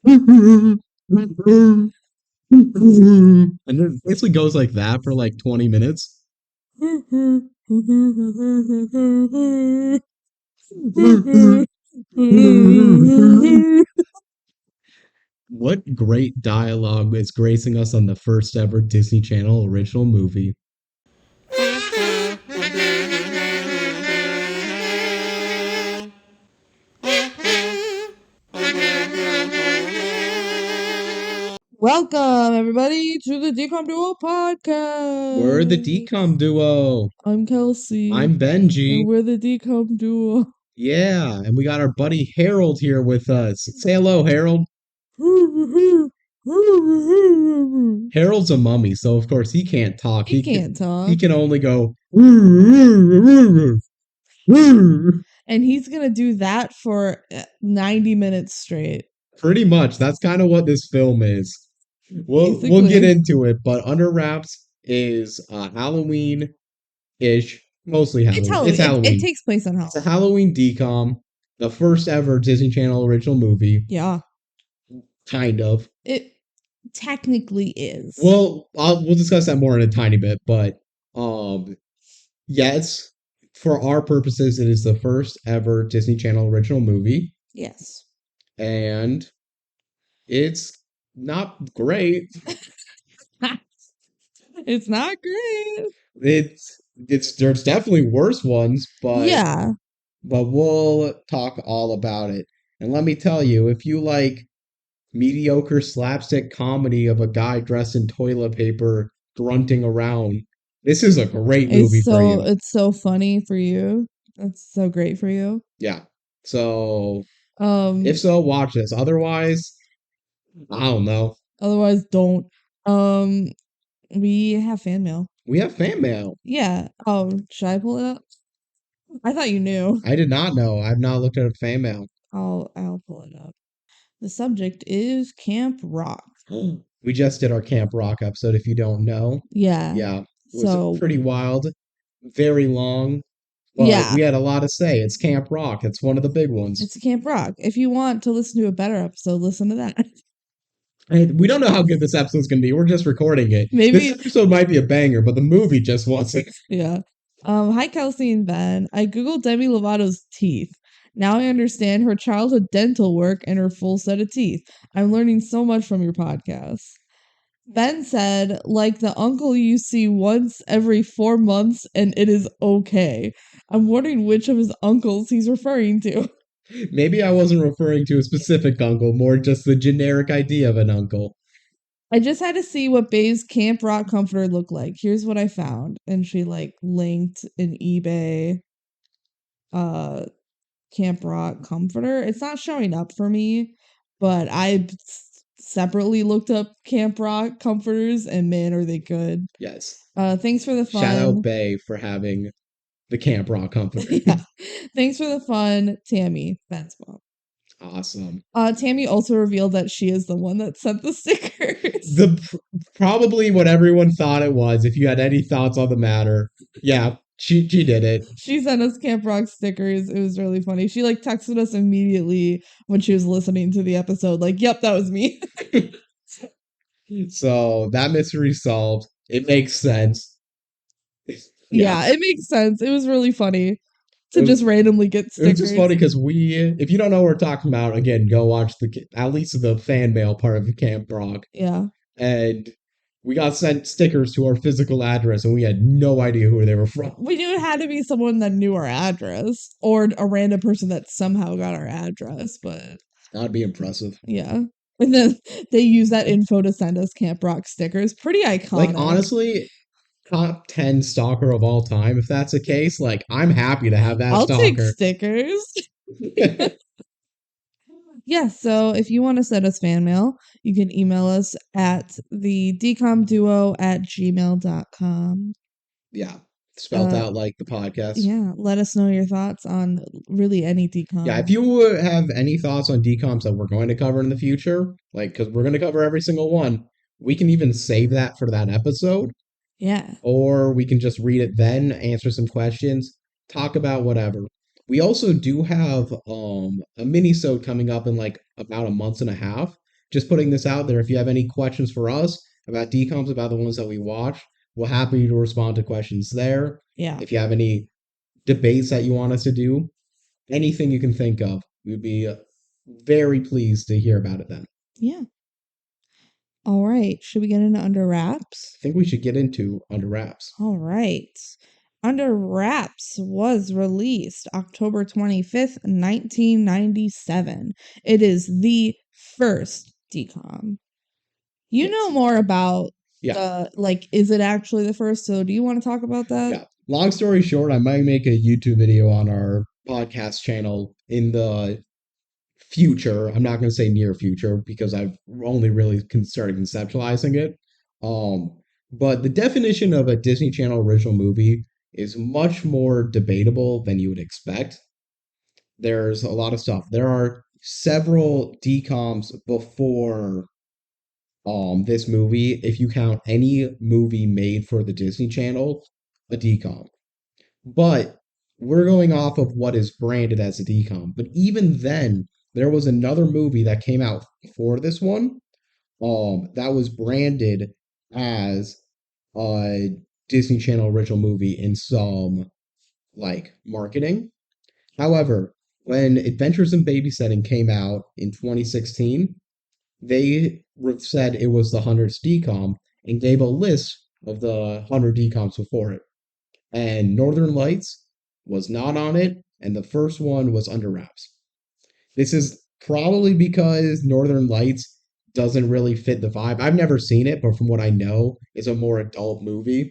And it basically goes like that for like 20 minutes. What great dialogue is gracing us on the first ever Disney Channel original movie. Welcome, everybody, to the DCOM Duo podcast. We're the DCOM duo. I'm Kelsey. I'm Benji. And we're the DCOM Duo. Yeah, and we got our buddy Harold here with us. Say hello, Harold. Harold's a mummy, so of course he can't talk. He can't talk. He can only go. And he's going to do that for 90 minutes straight. Pretty much. That's kind of what this film is. We'll get into it, but Under Wraps is Halloween-ish. Mostly Halloween. It's Halloween. It takes place on Halloween. It's a Halloween DCOM, the first ever Disney Channel original movie. Yeah. Kind of. It technically is. Well, we'll discuss that more in a tiny bit, but yes, for our purposes, it is the first ever Disney Channel original movie. Yes. And it's not great. It's not great. There's definitely worse ones, but yeah. But we'll talk all about it. And let me tell you, if you like mediocre slapstick comedy of a guy dressed in toilet paper grunting around, this is a great movie for you. It's so funny for you. It's so great for you. Yeah. So, if so, watch this. Otherwise, I don't know. Otherwise, don't. We have fan mail. We have fan mail. Yeah. Oh, should I pull it up? I thought you knew. I did not know. I've not looked at a fan mail. I'll pull it up. The subject is Camp Rock. We just did our Camp Rock episode, if you don't know. Yeah. Yeah. It was pretty wild. Very long. But yeah. We had a lot to say. It's Camp Rock. It's one of the big ones. It's Camp Rock. If you want to listen to a better episode, listen to that. We don't know how good this episode's going to be. We're just recording it. Maybe this episode might be a banger, but the movie just wasn't. Yeah. Hi, Kelsey and Ben. I googled Demi Lovato's teeth. Now I understand her childhood dental work and her full set of teeth. I'm learning so much from your podcast. Ben said, like the uncle you see once every 4 months and it is okay. I'm wondering which of his uncles he's referring to. Maybe I wasn't referring to a specific uncle, more just the generic idea of an uncle. I just had to see what Bae's Camp Rock comforter looked like. Here's what I found. And she linked an eBay Camp Rock comforter. It's not showing up for me, but I separately looked up Camp Rock comforters, and man, are they good. Yes. Thanks for the fun. Shout out Bae for having the Camp Rock comforter. Yeah. Thanks for the fun, Tammy, Ben's mom. Awesome. Tammy also revealed that she is the one that sent the stickers. Probably what everyone thought it was. If you had any thoughts on the matter, yeah, she did it. She sent us Camp Rock stickers. It was really funny. She texted us immediately when she was listening to the episode. Yep, that was me. So that mystery solved. It makes sense. Yeah, it makes sense. It was really funny. Just randomly get stickers. It's just funny because if you don't know what we're talking about, again, go watch at least the fan mail part of the Camp Rock. Yeah. And we got sent stickers to our physical address, and we had no idea who they were from. We knew it had to be someone that knew our address, or a random person that somehow got our address, but... That'd be impressive. Yeah. And then they use that info to send us Camp Rock stickers. Pretty iconic. Honestly... Top 10 stalker of all time. If that's the case, I'm happy to have that I'll stalker. I'll take stickers. Yeah, so if you want to send us fan mail, you can email us at the dcomduo@gmail.com. Yeah, spelled out like the podcast. Yeah, let us know your thoughts on really any DCOM. Yeah, if you have any thoughts on DCOMs that we're going to cover in the future, because we're going to cover every single one, we can even save that for that episode. Yeah. Or we can just read it then, answer some questions, talk about whatever. We also do have a mini-sode coming up in like about a month and a half. Just putting this out there. If you have any questions for us about DCOMs, about the ones that we watch, we're happy to respond to questions there. Yeah. If you have any debates that you want us to do, anything you can think of, we'd be very pleased to hear about it then. Yeah. All right. Should we get into Under Wraps? I think we should get into Under Wraps. All right. Under Wraps was released October 25th, 1997. It is the first DCOM. You Yes. know more about Yeah. is it actually the first? So do you want to talk about that? Yeah. Long story short, I might make a YouTube video on our podcast channel in the future. I'm not going to say near future because I've only really started conceptualizing it. But the definition of a Disney Channel original movie is much more debatable than you would expect. There's a lot of stuff. There are several DCOMs before this movie. If you count any movie made for the Disney Channel, a DCOM. But we're going off of what is branded as a DCOM. But even then, there was another movie that came out before this one, that was branded as a Disney Channel original movie in some like marketing. However, when Adventures in Babysitting came out in 2016, they said it was the 100th DCOM and gave a list of the 100 DCOMs before it. And Northern Lights was not on it, and the first one was Under Wraps. This is probably because Northern Lights doesn't really fit the vibe. I've never seen it, but from what I know, it's a more adult movie,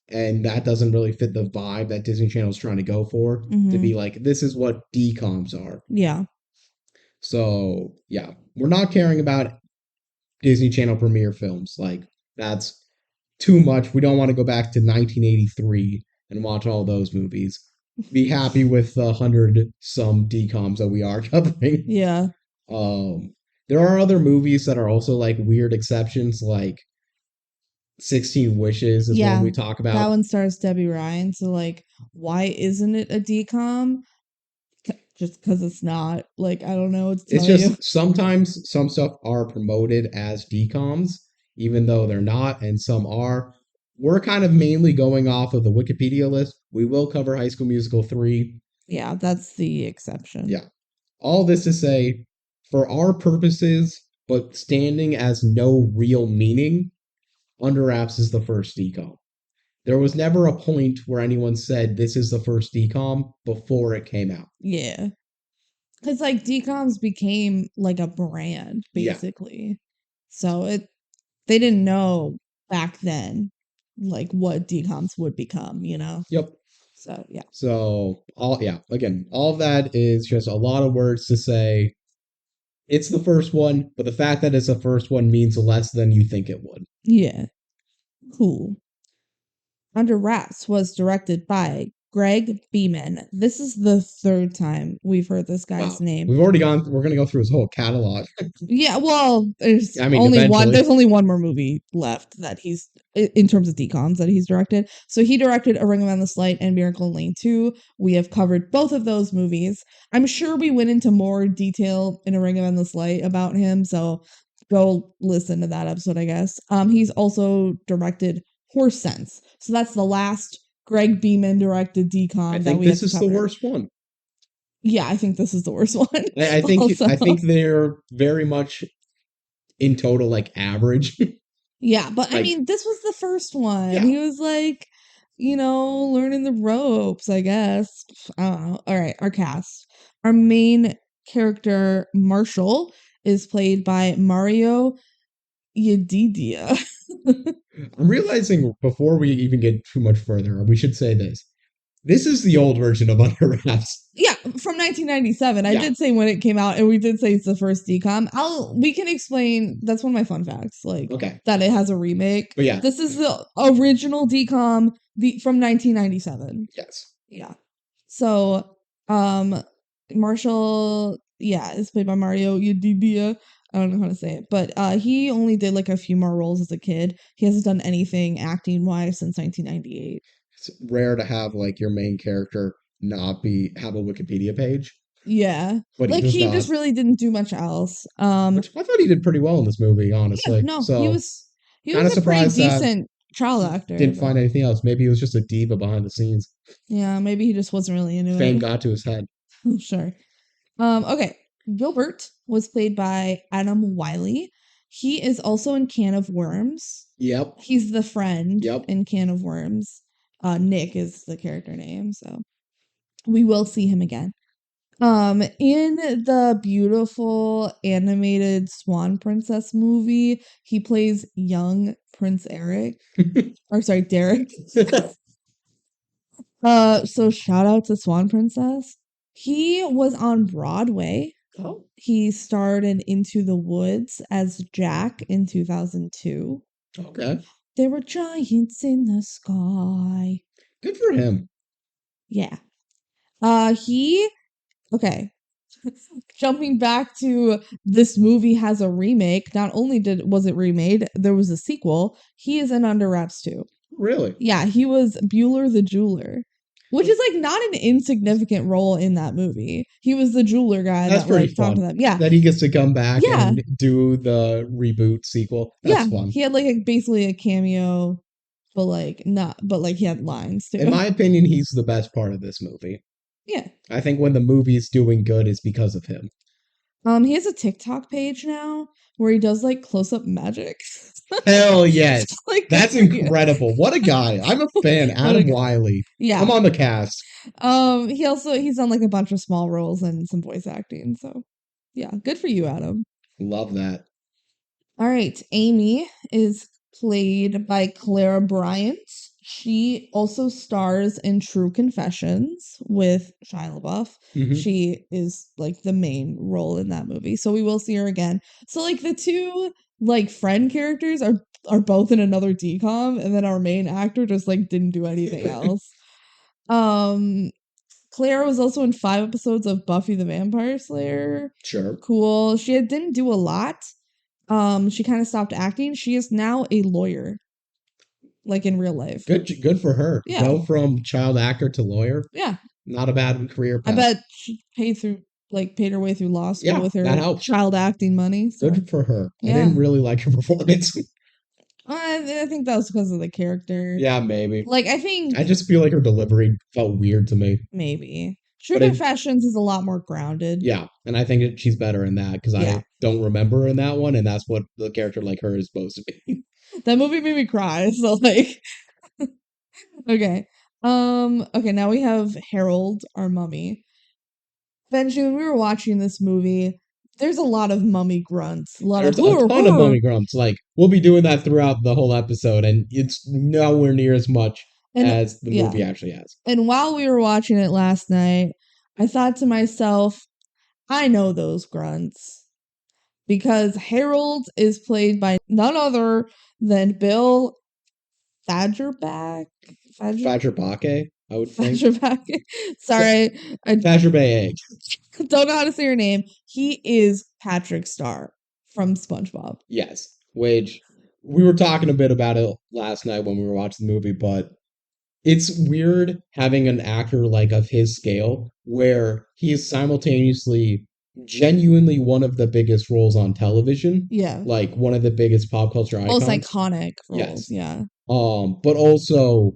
and that doesn't really fit the vibe that Disney Channel is trying to go for, to be like, this is what DCOMs are. Yeah. So, yeah, we're not caring about Disney Channel premiere films. Like, that's too much. We don't want to go back to 1983 and watch all those movies. Be happy with the 100 some DCOMs that we are covering. Yeah. There are other movies that are also like weird exceptions, like 16 Wishes is one we talk about. That one stars Debbie Ryan. So like, why isn't it a DCOM? Just because it's not. Like, I don't know. It's just sometimes some stuff are promoted as DCOMs, even though they're not, and some are. We're kind of mainly going off of the Wikipedia list. We will cover High School Musical 3. Yeah, that's the exception. Yeah. All this to say, for our purposes, but standing as no real meaning, Under Wraps is the first DCOM. There was never a point where anyone said this is the first DCOM before it came out. Yeah. Because like DCOMs became like a brand, basically. Yeah. So they didn't know back then like what DCOMs would become, you know? Yep. So yeah. So all of that is just a lot of words to say it's the first one, but the fact that it's the first one means less than you think it would. Yeah. Cool. Under Wraps was directed by Greg Beeman. This is the third time we've heard this guy's name. We're going to go through his whole catalog. Yeah, well, there's only one more movie left that he's, in terms of DCOMs, that he's directed. So he directed A Ring of Endless Light and Miracle in Lane 2. We have covered both of those movies. I'm sure we went into more detail in A Ring of Endless Light about him, so go listen to that episode, I guess. He's also directed Horse Sense. So that's the last Greg Beeman directed DCOM. I think this is the worst one. Yeah, I think this is the worst one. I think they're very much in total like average. Yeah, but like, I mean, this was the first one. Yeah. He was like, learning the ropes, I guess. I don't know. All right, our cast. Our main character, Marshall, is played by Mario Yedidia. I'm realizing before we even get too much further, we should say this. This is the old version of Under Wraps. Yeah, from 1997. I did say when it came out, and we did say it's the first DCOM. We can explain. That's one of my fun facts. That it has a remake. But yeah, this is the original DCOM from 1997. Yes. Yeah. So, Marshall, is played by Mario Yedidia. I don't know how to say it, but he only did like a few more roles as a kid. He hasn't done anything acting wise since 1998. It's rare to have like your main character not have a Wikipedia page, Yeah. but he Like does he not. just really didn't do much else. Which I thought he did pretty well in this movie, Yeah, honestly. no, So he kind was of a pretty surprised that decent child he actor, didn't but find anything else. Maybe he was just a diva behind the scenes. yeah, maybe he just wasn't really into Fame it. got to his head. Sure. Okay. Gilbert was played by Adam Wiley. He is also in Can of Worms. Yep. He's the friend Yep. in Can of Worms. Nick is the character name, so we will see him again. In the beautiful animated Swan Princess movie, he plays young Prince Eric. Or sorry, Derek. So shout out to Swan Princess. He was on Broadway. Oh, He starred in Into the Woods as Jack in 2002. okay. There were giants in the sky. Good for him. Yeah. He okay. Jumping back to this movie has a remake. Not only was it remade, there was a sequel. He is in Under Wraps too. Really? Yeah, he was Bueller the jeweler, which is like not an insignificant role in that movie. He was the jeweler guy That's that pretty like talked to fun. them. Yeah, That he gets to come back yeah, and do the reboot sequel. That's yeah. fun. He had like basically a cameo, but like not, but like he had lines In too. my opinion, he's the best part of this movie. Yeah. I think when the movie's doing good, it's because of him. He has a TikTok page now where he does like close up magic. Hell yes. Like That's incredible. What a guy. I'm a fan. Adam Wiley. Yeah. Come on the cast. He's done like a bunch of small roles and some voice acting. So yeah, good for you, Adam. Love that. All right. Amy is played by Clara Bryant. She also stars in True Confessions with Shia LaBeouf. Mhm. She is like the main role in that movie. So we will see her again. So like the two like friend characters are both in another DCOM, and then our main actor just like didn't do anything else. Clara was also in 5 episodes of Buffy the Vampire Slayer. Sure. Cool. She didn't do a lot. She kind of stopped acting. She is now a lawyer, like in real life. Good for her. Yeah. Go from child actor to lawyer. Yeah. Not a bad career I path. bet she paid her way through law school Yeah, with that her helps. child acting money. So. Good for her. I Yeah. didn't really like her performance. I think that was because of the character. Yeah, maybe. Like I think I just feel like her delivery felt weird to me. maybe True But Confessions is a lot more grounded. Yeah, and I think she's better in that because Yeah. I don't remember her in that one, and that's what the character like her is supposed to be. That movie made me cry. So like, okay, okay. Now we have Harold, our mummy. Benji, when we were watching this movie, there's a lot of mummy grunts. A lot There's of a ton of mummy grunts. Like we'll be doing that throughout the whole episode, and it's nowhere near as much as the movie actually has. And while we were watching it last night, I thought to myself, I know those grunts. Because Harold is played by none other than Bill Fagerback. Fagerbake, I would think. Fagerback. Sorry, I Fagerbae. don't know how to say your name. He is Patrick Star from SpongeBob. Yes, which we were talking a bit about it last night when we were watching the movie, but it's weird having an actor like of his scale where he is simultaneously genuinely one of the biggest roles on television. Yeah. Like one of the biggest pop culture icons. Most iconic roles, Yes. yeah. But also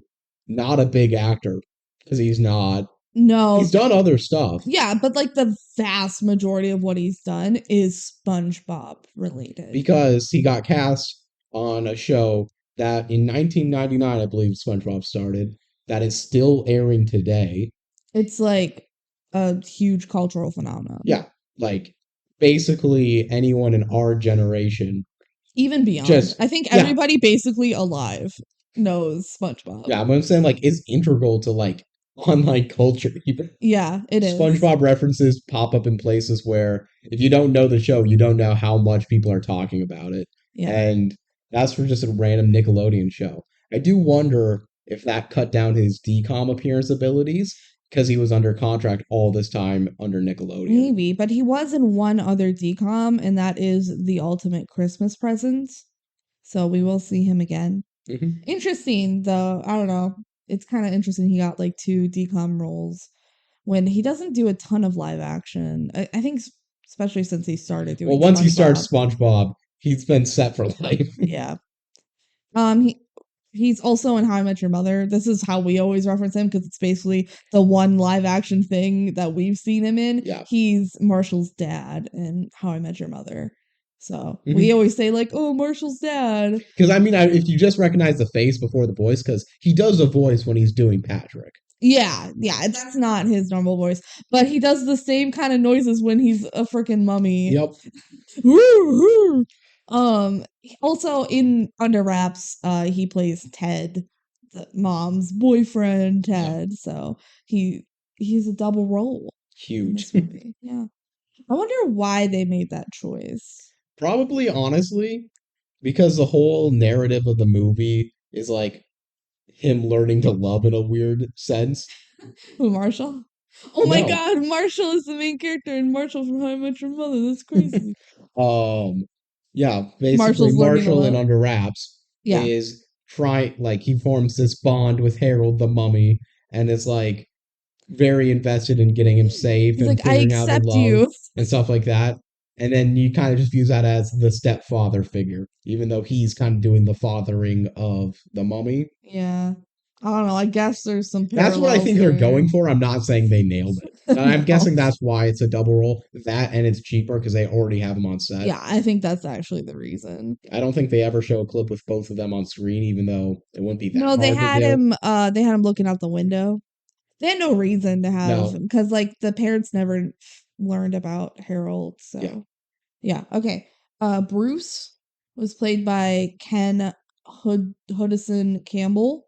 not a big actor because he's not. No. He's done other stuff. Yeah, but like the vast majority of what he's done is SpongeBob related. Because he got cast on a show that in 1999, I believe SpongeBob started, that is still airing today. It's like a huge cultural phenomenon. Yeah, like basically anyone in our generation. Even beyond. I think everybody basically alive knows SpongeBob. Yeah, I'm saying like it's integral to like online culture. Yeah, it is. SpongeBob references pop up in places where if you don't know the show, you don't know how much people are talking about it. Yeah. And that's for just a random Nickelodeon show. I do wonder if that cut down his DCOM appearance abilities because he was under contract all this time under Nickelodeon. Maybe, but he was in one other DCOM, and that is The Ultimate Christmas Presents. So we will see him again. Mm-hmm. Interesting, though. I don't know. It's kind of interesting he got like 2 DCOM roles. when he doesn't do a ton of live action. I think especially since he started doing Well, once he SpongeBob. starts SpongeBob, he's been set for life. Yeah. He's also in How I Met Your Mother. This is how we always reference him because it's basically the one live action thing that we've seen him in. Yeah. He's Marshall's dad in How I Met Your Mother. So we Mhm. always say like, "Oh, Marshall's dad." Because I mean, if you just recognize the face before the voice, because he does a voice when he's doing Patrick. Yeah, that's not his normal voice, but he does the same kind of noises when he's a freaking mummy. Yep. Also in Under Wraps, he plays Ted, the mom's boyfriend, Yeah. Ted. So he's a double role in Huge. this movie. Yeah. I wonder why they made that choice. Probably, honestly, because the whole narrative of the movie is like him learning to love in a weird sense. Who, Marshall? Oh my No. god, Marshall is the main character in Marshall from How I Met Your Mother. That's crazy. um, yeah, basically Marshall's learning to Marshall in love. Under Wraps Yeah. is trying, like, he forms this bond with Harold the mummy, and is like very invested in getting him safe He's and like, I figuring out to accept love you. and stuff like that. And then you kind of just view that as the stepfather figure, even though he's kind of doing the fathering of the mummy. Yeah. I don't know. I guess there's some That's what I parallels think they're there. going for. I'm not saying they nailed it. I'm No. guessing that's why it's a double roll. That and it's cheaper because they already have them on set. Yeah, I think that's actually the reason. I don't think they ever show a clip with both of them on screen, even though it wouldn't be that No, hard to do. they had him looking out the window. They had no reason to have No. because like the parents never learned about Harold, Yeah. so yeah. Okay. Bruce was played by Ken Hoodison Campbell.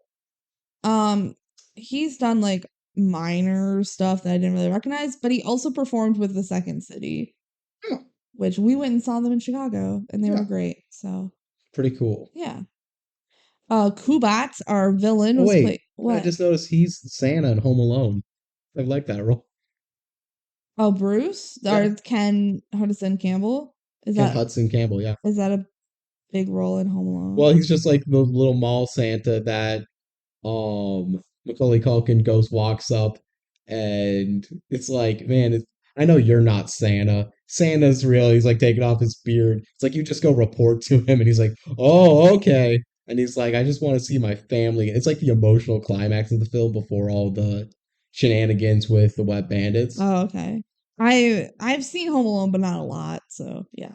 Um, he's done like minor stuff that I didn't really recognize, but he also performed with the Second City, Yeah. which we went and saw them in Chicago, and they were great. So Pretty cool. yeah. Kubat, our villain, Oh was wait, played. I What? just noticed he's Santa in Home Alone. I like that role. Oh, Bruce, Yeah. or Ken Hudson Campbell. Is Ken that Hudson Campbell, yeah. is that a big role in Home Alone? Well, he's just like the little mall Santa that Macaulay Culkin goes walks up, and it's like, man, I know you're not Santa. Santa's real. He's like taking off his beard. It's like you just go report to him, and he's like, oh, okay. And he's like, I just want to see my family. It's like the emotional climax of the film before all the shenanigans with the wet bandits. Oh, okay. I've seen Home Alone, but not a lot. So yeah.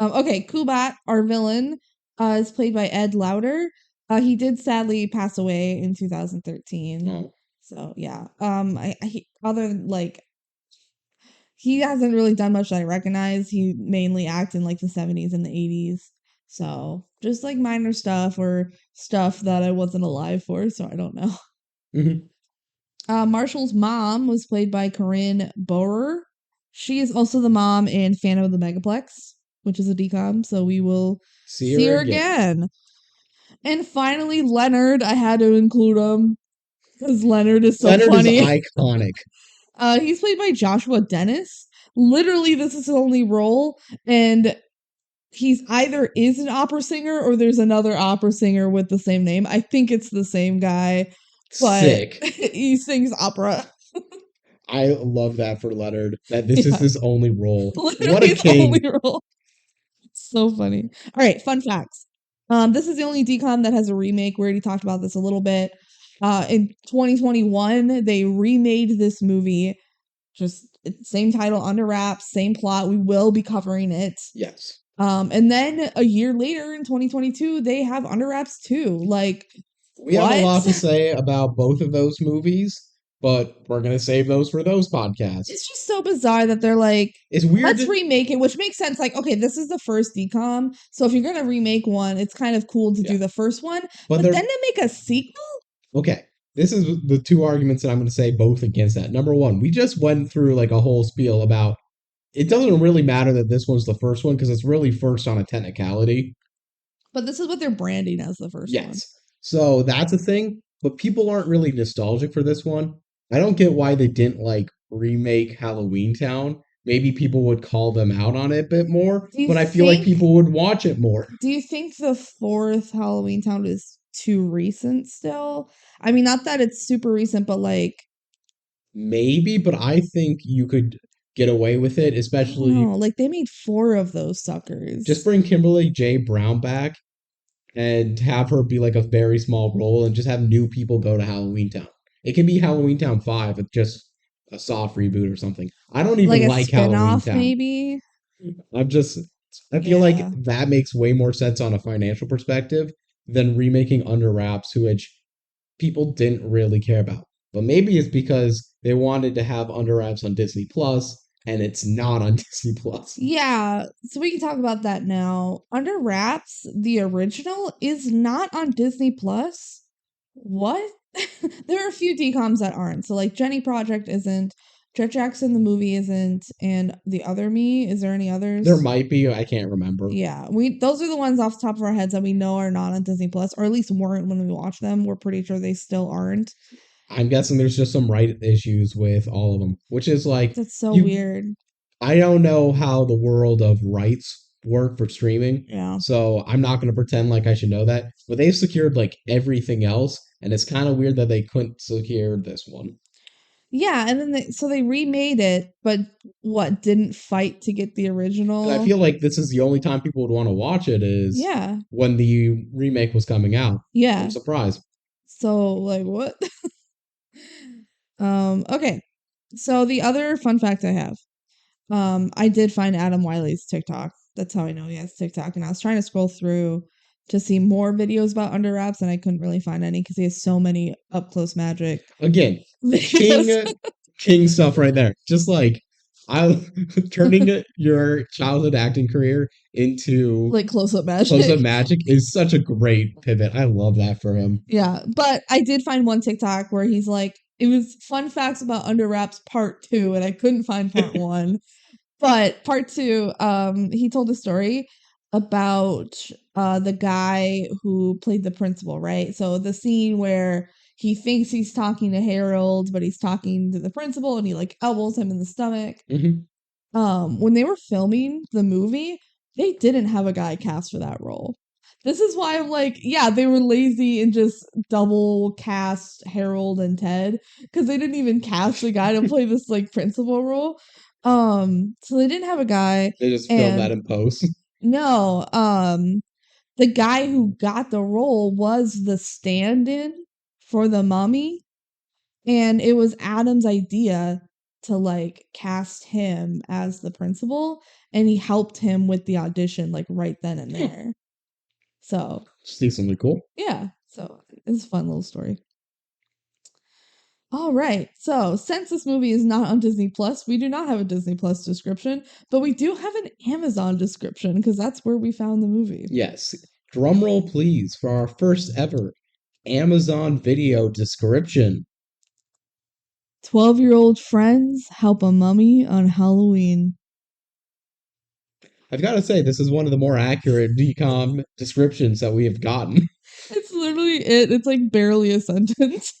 Okay, Kubat, our villain, is played by Ed Lauder. He did sadly pass away in 2013. Oh. So yeah. Other than like he hasn't really done much that I recognize. He mainly acted in like the 70s and the 80s. So just like minor stuff or stuff that I wasn't alive for, so I don't know. Mhm. Marshall's mom was played by Corinne Bohrer. She is also the mom in Phantom of the Megaplex, which is a DCOM, so we will see her again. And finally, Leonard. I had to include him because Leonard is so Leonard is funny. iconic. He's played by Joshua Dennis. Literally, this is his only role, and he's either is an opera singer or there's another opera singer with the same name. I think it's the same guy, but Sick. he sings opera. I love that for Leonard. That this is Yeah. his only role. Literally What a his king. only role. It's so funny. All right, fun facts. This is the only DCOM that has a remake. We already talked about this a little bit. In 2021, they remade this movie. Just same title, Under Wraps, same plot. We will be covering it. Yes. And then a year later in 2022, they have Under Wraps 2. Like, We have a lot to say about both of those movies, but we're going to save those for those podcasts. It's just so bizarre that they're like, it's weird. Let's remake it, which makes sense. Like, okay, this is the first DCOM. So if you're going to remake one, it's kind of cool to do the first one. But then to make a sequel? Okay. This is the two arguments that I'm going to say both against that. Number one, we just went through like a whole spiel about it doesn't really matter that this one's the first one because it's really first on a technicality. But this is what they're branding as the first one. Yes. So that's a thing. But people aren't really nostalgic for this one. I don't get why they didn't like remake Halloween Town. Maybe people would call them out on it a bit more, but I feel like people would watch it more. Do you think the fourth Halloween Town is too recent still? I mean, not that it's super recent, but like maybe, but I think you could get away with it, I don't especially know. Like they made 4 of those just suckers. bring Kimberly J. Brown back and have her be like a very small role and just have new people go to Halloween Town. It can be Halloween Town 5 with just a soft reboot or something. I don't Like even a like Halloween spin-off Town. maybe. I'm just I feel like Yeah. that makes way more sense on a financial perspective than remaking Under Wraps, which people didn't really care about. But maybe it's because they wanted to have Under Wraps on Disney Plus and it's not on Disney Plus. Yeah, so we can talk about that now. Under Wraps, the original, is not on Disney Plus. What? There are a few DCOMs that aren't. So like Jenny Project isn't, Jet Jackson the movie isn't, and The Other Me. Is there any There others? might be, I can't remember. Yeah, we those are the ones off the top of our heads that we know are not on Disney Plus, or at least weren't when we watched them. We're pretty sure they still aren't. I'm guessing there's just some right issues with all of them, which is like That's so you weird. I don't know how the world of rights work for streaming, Yeah. so I'm not going to pretend like I should know that. But they've secured like everything else, and it's kind of weird that they couldn't secure this one. Yeah, and then they remade it, but what, didn't fight to get the And I original? feel like this is the only time people would want to watch it is Yeah. when the remake was coming out. I'm Yeah. surprised. So like what? Okay. So the other fun fact I have, I did find Adam Wiley's TikTok. That's how I know he has TikTok. And I was trying to scroll through to see more videos about Under Wraps, and I couldn't really find any because he has so many up close magic Again, videos. king king stuff right there. Just like I turning your childhood acting career into Like close up close up magic. magic is such a great pivot. I love that for him. Yeah, but I did find one TikTok where he's like, it was fun facts about Under Wraps part 2, and I couldn't find part 1. But part 2, he told a story about the guy who played the principal, right? So the scene where he thinks he's talking to Harold, but he's talking to the principal and he like elbows him in the stomach. Mhm. When they were filming the movie, they didn't have a guy cast for that role. This is why I'm like, yeah, they were lazy and just double cast Harold and Ted because they didn't even cast a guy to play this like principal role. So they didn't have a guy, They just filmed that and in post. no, the guy who got the role was the stand-in for the mummy, and it was Adam's idea to like cast him as the principal, and he helped him with the audition like right then and there. So, It's decently cool. yeah. So, it's a fun little story. All right. So, since this movie is not on Disney Plus, we do not have a Disney Plus description, but we do have an Amazon description because that's where we found the movie. Yes. Drum roll, please, for our first ever Amazon video description. 12-year-old friends help a mummy on Halloween. I've got to say, this is one of the more accurate DCOM descriptions that we have gotten. It's literally it. It's like barely a sentence.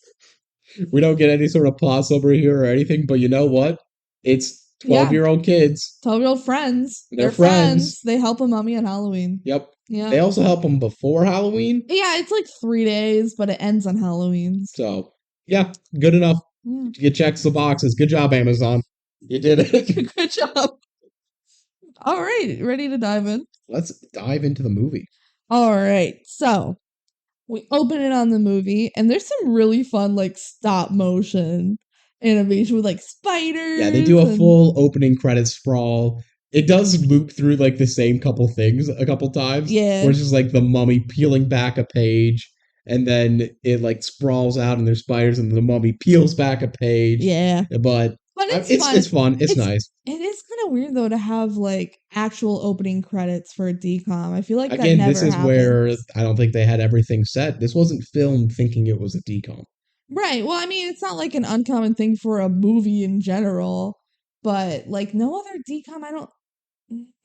We don't get any sort of plot summary here or anything, but you know what? It's 12 Yeah. year old kids. 12-year-old friends. They're They're friends. They help a mummy on Halloween. Yep. Yeah. They also help them before Halloween. Yeah, it's like 3 days, but it ends on Halloween. So, yeah, good enough. Yeah. You checked the boxes. Good job, Amazon. You did it. Good job. All right, ready to dive in? Let's dive into the movie. All right, so we open it on the movie, and there's some really fun, like, stop motion animation with, like, spiders. Yeah, they do a and full opening credits sprawl. It does loop through like the same couple things a couple times. Yeah. Where it's just like the mummy peeling back a page, and then it like sprawls out and there's spiders, and the mummy peels back a page. Yeah. But it's fun. It's fun. It's nice. It is kind of weird though to have like actual opening credits for a DCOM. I feel like Again, that never this is happens. where I don't think they had everything set. This wasn't filmed thinking it was a DCOM. Right. Well, I mean, it's not like an uncommon thing for a movie in general, but like no other DCOM,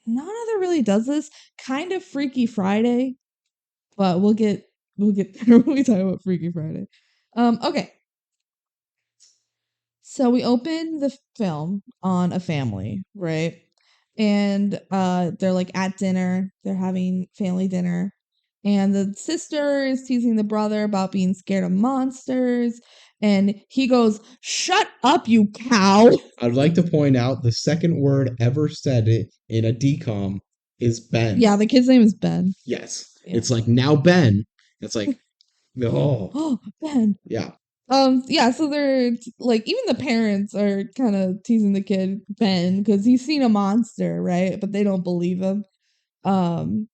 none other really does this. Kind of Freaky Friday, but we'll get there when we talk about Freaky Friday. Okay. So we open the film on a family, right? And they're like at dinner, they're having family dinner, And the sister is teasing the brother about being scared of monsters. And he goes, "Shut up, you cow." I'd like to point out the second word ever said it in a DCOM is Ben. Yeah, the kid's name is Ben. Yes. Yeah. It's like, now Ben. It's like, oh, Oh, Ben. yeah. Yeah, so they're like, even the parents are kind of teasing the kid, Ben, because he's seen a monster, right? But they don't believe him. Um,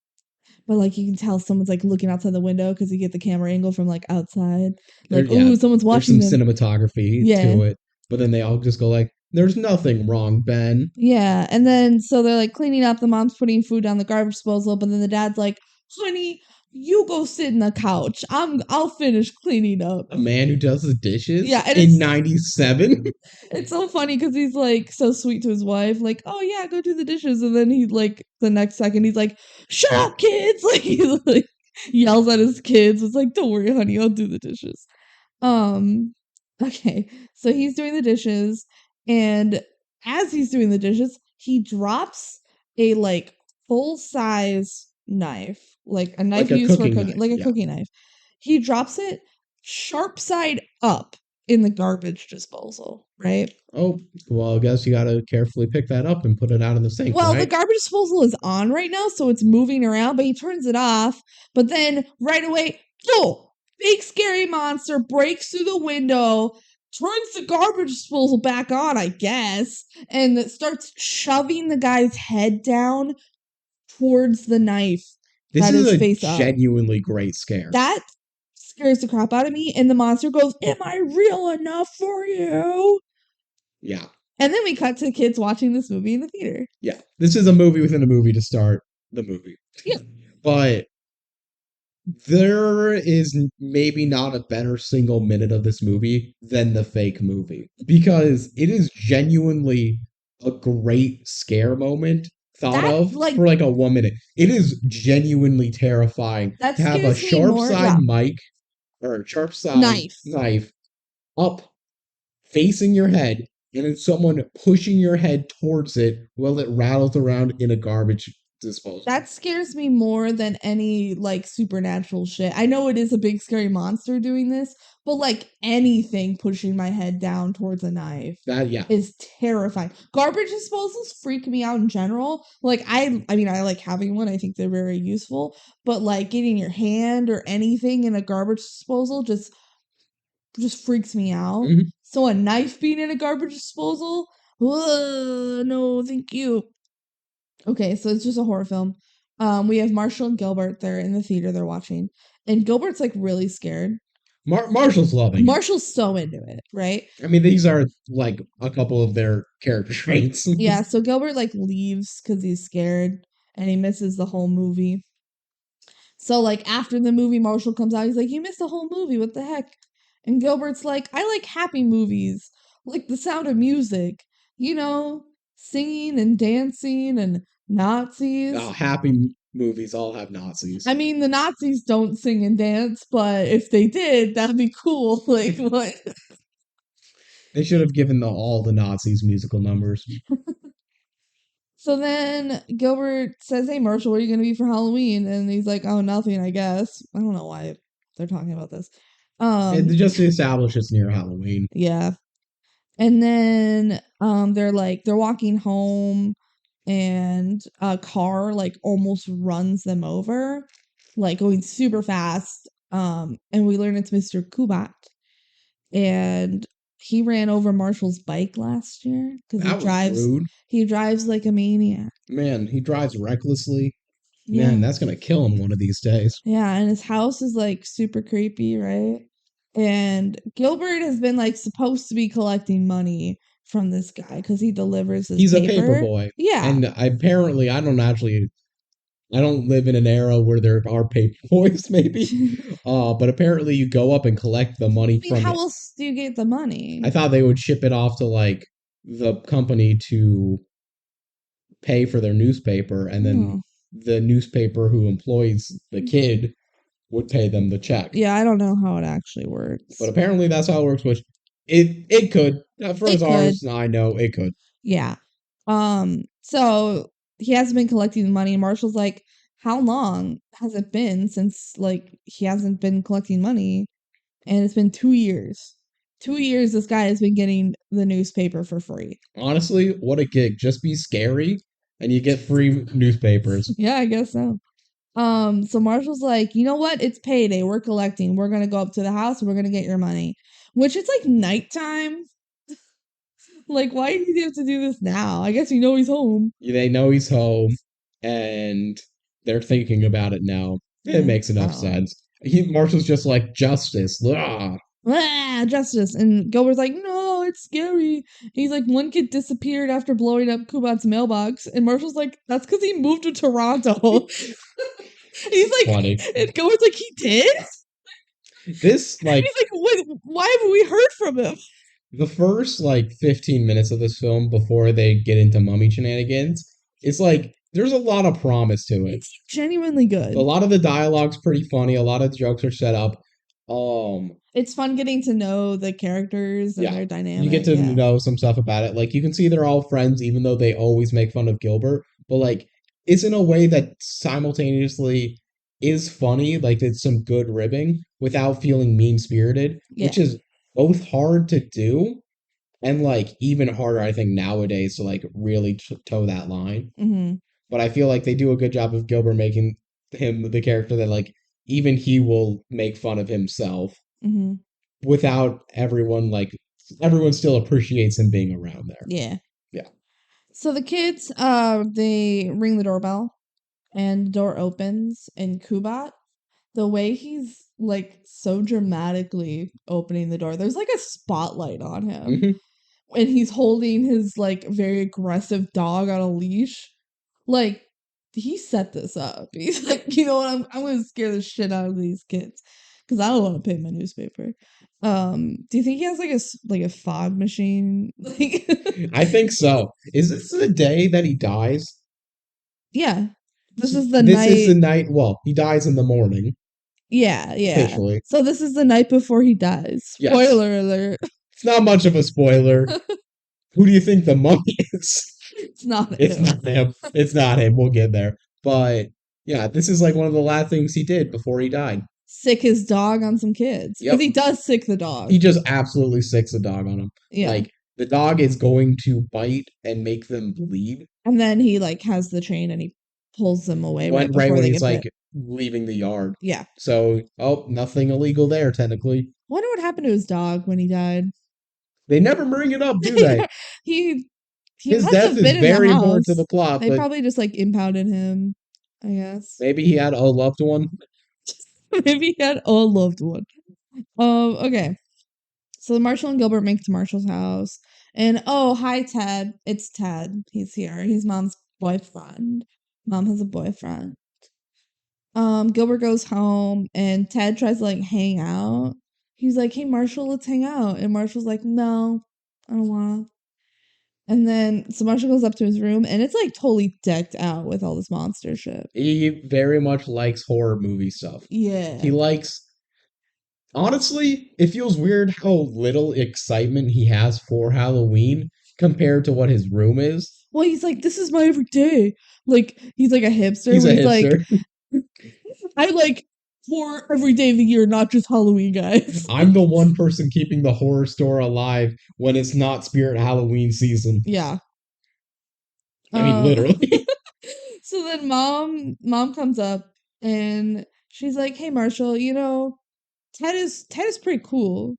but like you can tell someone's like looking outside the window because you get the camera angle from like outside. Like, Yeah, ooh, someone's there's some watching them. cinematography Yeah. to it. But then they all just go like, there's nothing wrong, Ben. Yeah. And then so they're like cleaning up, the mom's putting food down the garbage disposal, but then the dad's like, "Honey, you go sit in the couch. I'll finish cleaning up." A man who does the dishes Yeah, and in 97? it's so funny because he's like so sweet to his wife, like, "Oh yeah, go do the dishes," and then he like the next second he's like, "Shut up, kids!" Like he like yells at his kids. It's like, "Don't worry, honey, I'll do the dishes." Um, okay, so he's doing the dishes, and as he's doing the dishes, he drops a like full size knife, like a knife Like a used for cooking cooking, knife, like a yeah. cooking knife. He drops it sharp side up in the garbage disposal, right? Oh, well, I guess you gotta carefully pick that up and put it out in the sink, Well, the right? garbage disposal is on right now, so it's moving around, but he turns it off. But then right away, oh, big scary monster breaks through the window, turns the garbage disposal back on, I guess, and it starts shoving the guy's head down towards the knife This that is is a face up. genuinely great scare. That scares the crap out of me, and the monster goes, "Am I real enough for you?" Yeah. And then we cut to kids watching this movie in the theater. Yeah. This is a movie within a movie to start the movie. Yeah. But there is maybe not a better single minute of this movie than the fake movie because it is genuinely a great scare moment thought That of like for like a 1 minute. It is genuinely terrifying that to have a scares me sharp more. side Yeah. mic or a sharp side Knife. knife up facing your head and then someone pushing your head towards it while it rattles around in a garbage disposal. That scares me more than any like supernatural shit. I know it is a big scary monster doing this, but like anything pushing my head down towards a knife That, yeah. is terrifying. Garbage disposals freak me out in general. Like I mean I like having one. I think they're very useful, but like getting your hand or anything in a garbage disposal just freaks me out. Mhm. So a knife being in a garbage disposal, no, thank you. Okay, so it's just a horror film. We have Marshall and Gilbert. They're in the theater. They're watching, and Gilbert's like really scared. Marshall's loving it. Marshall's so into it, right? I mean, these are like a couple of their character traits. Yeah. So Gilbert like leaves because he's scared and he misses the whole movie. So like after the movie, Marshall comes out. He's like, "You missed the whole movie. What the heck?" And Gilbert's like, "I like happy movies, like The Sound of Music. You know, singing and dancing and Nazis." Oh, happy movies all have Nazis. I mean, the Nazis don't sing and dance, but if they did, that'd be cool. Like, what? They should have given all the Nazis musical numbers. So then Gilbert says, "Hey, Marshall, what are you going to be for Halloween?" And he's like, "Oh, nothing, I guess." I don't know why they're talking about this. And just to establish it's near Halloween. Yeah. And then they're walking home and a car like almost runs them over, like going super fast. And we learn it's Mr. Kubat. And he ran over Marshall's bike last year because That was rude. he drives like a maniac. Man, he drives recklessly. Yeah. Man, that's gonna kill him one of these days. Yeah, and his house is like super creepy, right? And Gilbert has been like supposed to be collecting money from this guy because he delivers his He's paper. a paper boy. Yeah. And apparently I don't live in an era where there are paper boys, maybe. But apparently you go up and collect the money I mean, from how it. else do you get the money? I thought they would ship it off to like the company to pay for their newspaper, and then the newspaper who employs the kid would pay them the check. Yeah, I don't know how it actually works. But apparently that's how it works, which it could. For as far as I know, it could. Yeah. So he hasn't been collecting the money. Marshall's like, how long has it been since like he hasn't been collecting money? And it's been 2 years. 2 years this guy has been getting the newspaper for free. Honestly, what a gig. Just be scary and you get free newspapers. Yeah, I guess so. So Marshall's like, you know what? It's payday. We're collecting. We're gonna go up to the house and we're gonna get your money. Which it's like nighttime. Like, why do you have to do this now? I guess you know he's home. They know he's home and they're thinking about it now. It makes enough sense. Marshall's just like, justice. Ah. Ah, justice. And Gilbert's like, no, it's scary. He's like, one kid disappeared after blowing up Kubat's mailbox. And Marshall's like, that's because he moved to Toronto. He's like, funny. And Gilbert's like, he did? This, like, he's like, wait, why haven't we heard from him? The first, 15 minutes of this film before they get into mummy shenanigans, it's like, there's a lot of promise to it. It's genuinely good. A lot of the dialogue's pretty funny. A lot of the jokes are set up. It's fun getting to know the characters and their dynamic. You get to know some stuff about it. Like, you can see they're all friends, even though they always make fun of Gilbert. But, like, it's in a way that simultaneously is funny. Like, it's some good ribbing without feeling mean-spirited, which is both hard to do and, like, even harder, I think, nowadays to, like, really toe that line. Mm-hmm. But I feel like they do a good job of Gilbert making him the character that, like, even he will make fun of himself without everyone still appreciates him being around there. Yeah. Yeah. So the kids, they ring the doorbell and the door opens and Kubat, the way he's like so dramatically opening the door, there's like a spotlight on him. Mm-hmm. And he's holding his like very aggressive dog on a leash. Like, he set this up. He's like, you know what? I'm gonna scare the shit out of these kids because I don't want to pay my newspaper. Do you think he has like a fog machine? I think so. Is this the day that he dies? Yeah, this is the night. This is the night. Well, he dies in the morning. Yeah. Officially. So this is the night before he dies. Spoiler alert. It's not much of a spoiler. Who do you think the mummy is? It's not him. It's not him. We'll get there. But yeah, this is like one of the last things he did before he died. Sick his dog on some kids. Because he does sick the dog. He just absolutely sicks the dog on him. Yeah. Like, the dog is going to bite and make them bleed. And then he like has the chain and he pulls them away right when he's like leaving the yard. Yeah. So, nothing illegal there, technically. Wonder what happened to his dog when he died. They never bring it up, do they? His death is very important to the plot. They probably just like impounded him, I guess. Maybe he had a loved one. Maybe he had a loved one. Okay. So Marshall and Gilbert make it to Marshall's house. And hi Ted. It's Ted. He's here. He's Mom's boyfriend. Mom has a boyfriend. Gilbert goes home and Ted tries to like hang out. He's like, hey Marshall, let's hang out. And Marshall's like, no, I don't wanna. And then so Marshall goes up to his room and it's like totally decked out with all this monster shit. He very much likes horror movie stuff. Yeah. He likes. Honestly, it feels weird how little excitement he has for Halloween compared to what his room is. Well, he's like, this is my everyday. Like, he's like a hipster. He's a hipster. Like, I like horror every day of the year, not just Halloween, guys. I'm the one person keeping the horror store alive when it's not Spirit Halloween season. Yeah. I mean, literally. So then mom comes up and she's like, hey, Marshall, you know, Ted is pretty cool.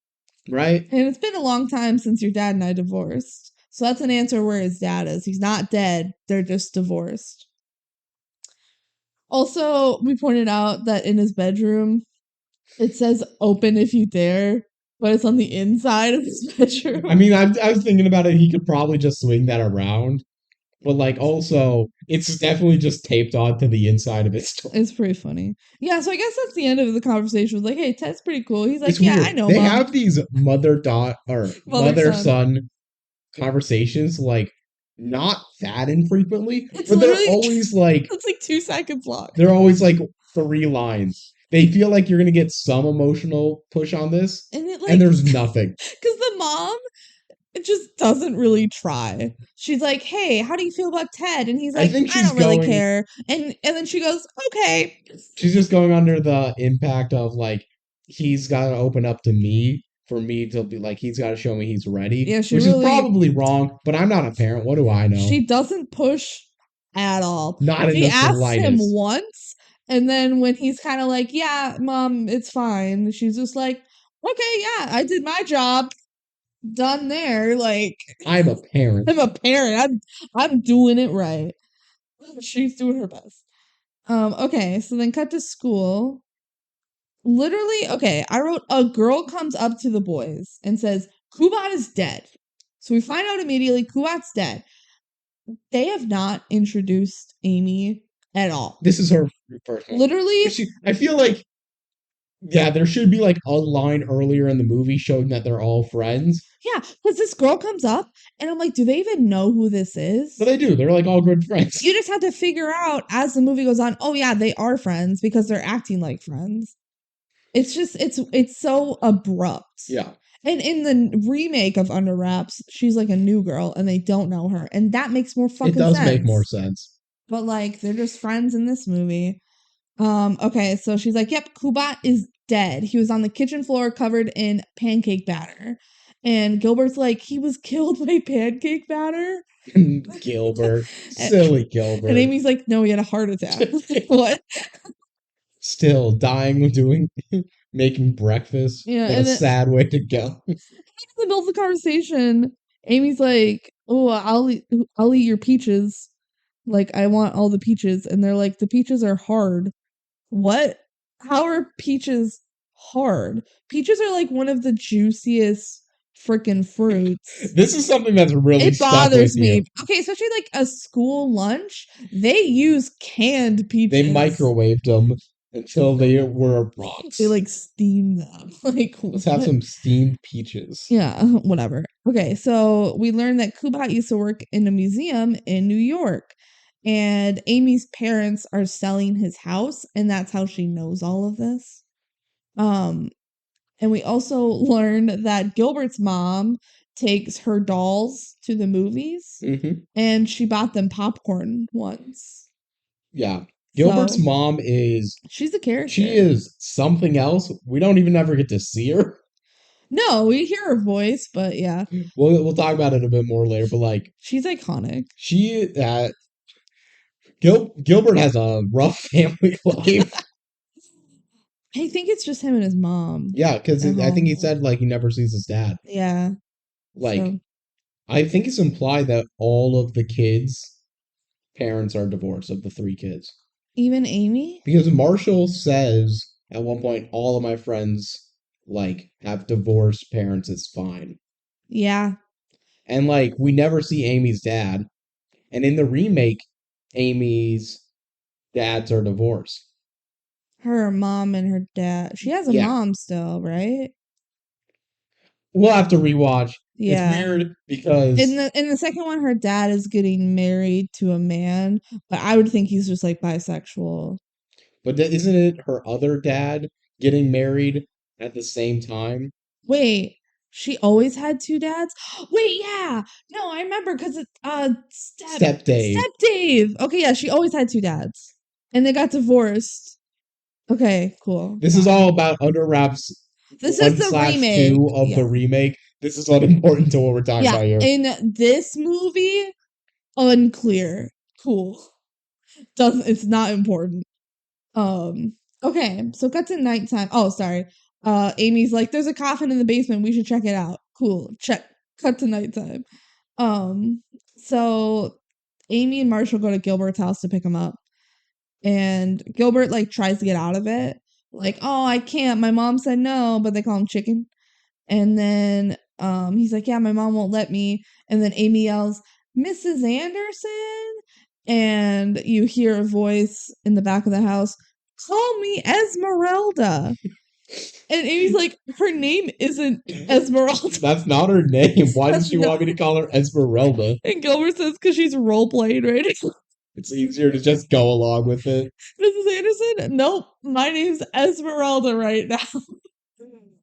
Right. And it's been a long time since your dad and I divorced. So that's an answer where his dad is. He's not dead. They're just divorced. Also, we pointed out that in his bedroom, it says open if you dare, but it's on the inside of his bedroom. I mean, I was thinking about it. He could probably just swing that around. But, like, also, it's definitely just taped onto the inside of his door. It's pretty funny. Yeah, so I guess that's the end of the conversation. Was like, hey, Ted's pretty cool. He's like, it's yeah, weird. I know, They Mom. have these mother-son conversations, like, not that infrequently, but they're always, like... It's like 2 seconds long. They're always, like, 3 lines. They feel like you're going to get some emotional push on this, and there's nothing. Because the mom It just doesn't really try. She's like, "Hey, how do you feel about Ted?" And he's I like, think "I she's don't really going. care." And then she goes, "Okay." She's just going under the impact of like he's got to open up to me for me to be like he's got to show me he's ready, Yeah, she which is really probably wrong. But I'm not a parent. What do I know? she doesn't push at all. Not in She the asks him slightest. once, and then when he's kind of like, "Yeah, mom, it's fine," she's just like, "Okay, yeah, I did my job. Done there." Like, I'm a parent. I'm a parent. I'm doing it right. She's doing her best. Okay, so then cut to school. Literally, okay, I wrote a girl comes up to the boys and says, Kubat is dead. So we find out immediately Kubat's dead. They have not introduced Amy at all. This is her first one. Literally, I feel like yeah, there should be like a line earlier in the movie showing that they're all friends. yeah, because this girl comes up and I'm like, do they even know who this is? But they do. They're like all good friends. You just have to figure out as the movie goes on, oh yeah, they are friends because they're acting like friends. It's just it's so abrupt. Yeah. And in the remake of Under Wraps, she's like a new girl and they don't know her. And that makes more fucking It does sense. make more sense. But like they're just friends in this movie. Okay, so she's like, "Yep, Kubat is dead. He was on the kitchen floor covered in pancake batter." And Gilbert's like, "He was killed by pancake batter?" Gilbert. Silly Gilbert. And Amy's like, "No, he had a heart attack." What? Still dying doing making breakfast. Yeah, What a and then sad way to go. in the middle of the conversation, Amy's like, "Oh, I'll eat your peaches. Like, I want all the peaches." And they're like, "The peaches are hard." What? How are peaches hard? Peaches are like one of the juiciest freaking fruits. This is something that's really It stuck with bothers me. you. Okay, especially like a school lunch, they use canned peaches. They microwaved them until they were rocks. They like steam them. Like, Let's have what? some steamed peaches. Yeah, whatever. Okay, so we learned that Kubat used to work in a museum in New York, and Amy's parents are selling his house, and that's how she knows all of this. Um, and we also learned that Gilbert's mom takes her dolls to the movies, and she bought them popcorn once. Yeah. Gilbert's So mom is she's a character. she is something else. We don't even ever get to see her. No, we hear her voice, but yeah, We'll talk about it a bit more later. But like she's iconic. she Gilbert has a rough family life. I think it's just him and his mom. Yeah, because at I think he home. said like he never sees his dad. Yeah. Like So I think it's implied that all of the kids' parents are divorced of the three kids. even Amy? Because Marshall says at one point, all of my friends like have divorced parents, it's fine. Yeah. And like we never see Amy's dad. And in the remake, Amy's dads are divorced. Her mom and her dad. She has a Yeah. mom still, right? We'll have to rewatch. Yeah. It's weird because In the second one, her dad is getting married to a man, but I would think he's just like bisexual. but isn't it her other dad getting married at the same time? Wait, she always had two dads? Wait, yeah. No, I remember because it's Step Dave. Step Dave. Okay, yeah, she always had two dads. And they got divorced. Okay, cool. This is all about Under Wraps This 1 is the slash remake. 2 of the remake. This is what important to what we're talking about here. In this movie, unclear. Cool. It's not important. Okay, so cut to nighttime. Oh, sorry. Amy's like, there's a coffin in the basement. We should check it out. Cool. Check. Cut to nighttime. So Amy and Marshall go to Gilbert's house to pick him up. And Gilbert like tries to get out of it. Like, oh, I can't. My mom said no, but they call him chicken. And then he's like, yeah, my mom won't let me. And then Amy yells, Mrs. Anderson? And you hear a voice in the back of the house, call me Esmeralda. And Amy's like, her name isn't Esmeralda. That's not her name. Why does she want me to call her Esmeralda? And Gilbert says, because she's role playing right now. It's easier to just go along with it. Mrs. Anderson? Nope. My name's Esmeralda right now.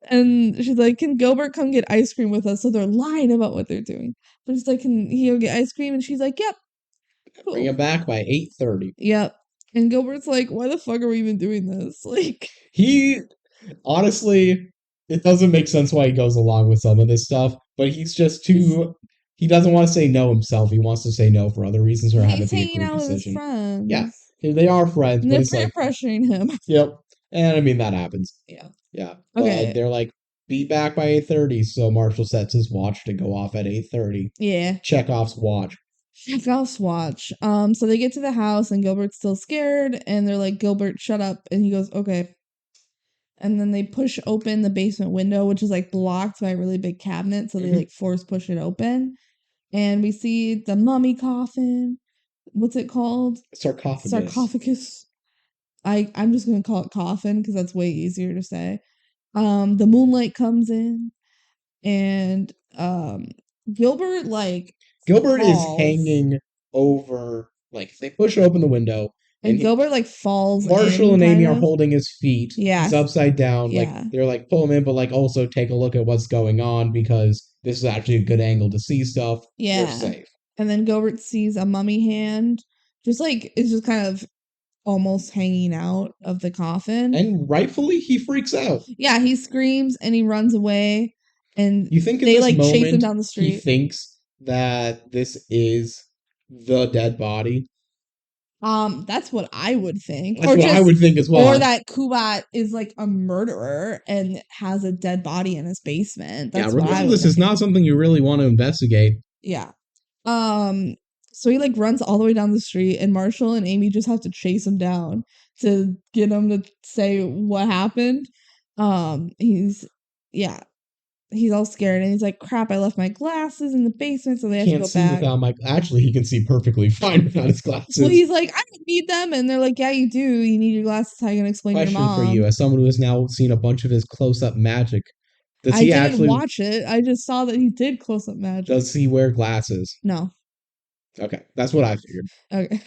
And she's like, "Can Gilbert come get ice cream with us?" So they're lying about what they're doing. But she's like, "Can he go get ice cream?" And she's like, "Yep, Bring cool." it back by 8:30. Yep. And Gilbert's like, "Why the fuck are we even doing this?" Like, He honestly, it doesn't make sense why he goes along with some of this stuff, but he's just too. He doesn't want to say no himself. He wants to say no for other reasons or have it he's be a hanging group out with his decision. Yeah, friends. they are friends, And but they're it's peer like, pressuring him. yep. And I mean, that happens. Yeah. Yeah. But Okay. they're like, be back by 8:30. So Marshall sets his watch to go off at 8:30. Yeah. Chekhov's watch. Chekhov's watch. So they get to the house and Gilbert's still scared and they're like, "Gilbert, shut up." And he goes, "Okay." And then they push open the basement window, which is like blocked by a really big cabinet, so they Mhm. like force push it open. And we see the mummy coffin. What's it called? Sarcophagus. Sarcophagus. I'm just gonna call it coffin because that's way easier to say. The moonlight comes in and Gilbert like Gilbert is falls. hanging over, like, they push open the window, and And Gilbert like falls Marshall in and Amy kind are of. holding his feet. He's Yeah. upside down. Like, Yeah. they're like, pull him in, but like, also take a look at what's going on because this is actually a good angle to see stuff. You're Yeah. safe. And then Gilbert sees a mummy hand just like it's just kind of almost hanging out of the coffin. And rightfully, he freaks out. Yeah, he screams and he runs away and You think in they this like chase him moment, down the he street. thinks that this is the dead body? That's what I would think. That's what I would think as Or well. that Kubat is like a murderer and has a dead body in his basement. Yeah, That's what I would regardless, it's think. not something you really want to investigate. Yeah. Um, so he like runs all the way down the street, and Marshall and Amy just have to chase him down to get him to say what happened. He's yeah, he's all scared, and he's like, "Crap! I left my glasses in the basement," so they have to Can't go see back. without my. Actually, he can see perfectly fine without his Well, glasses. he's like, "I don't need them," and they're like, "Yeah, you do. You need your glasses. How you gonna explain to your Question for you, mom?" as someone who has now seen a bunch of his close-up magic, does I he didn't actually watch it. I just saw that he did close up magic. does he wear glasses? No. Okay, that's what I figured. Okay.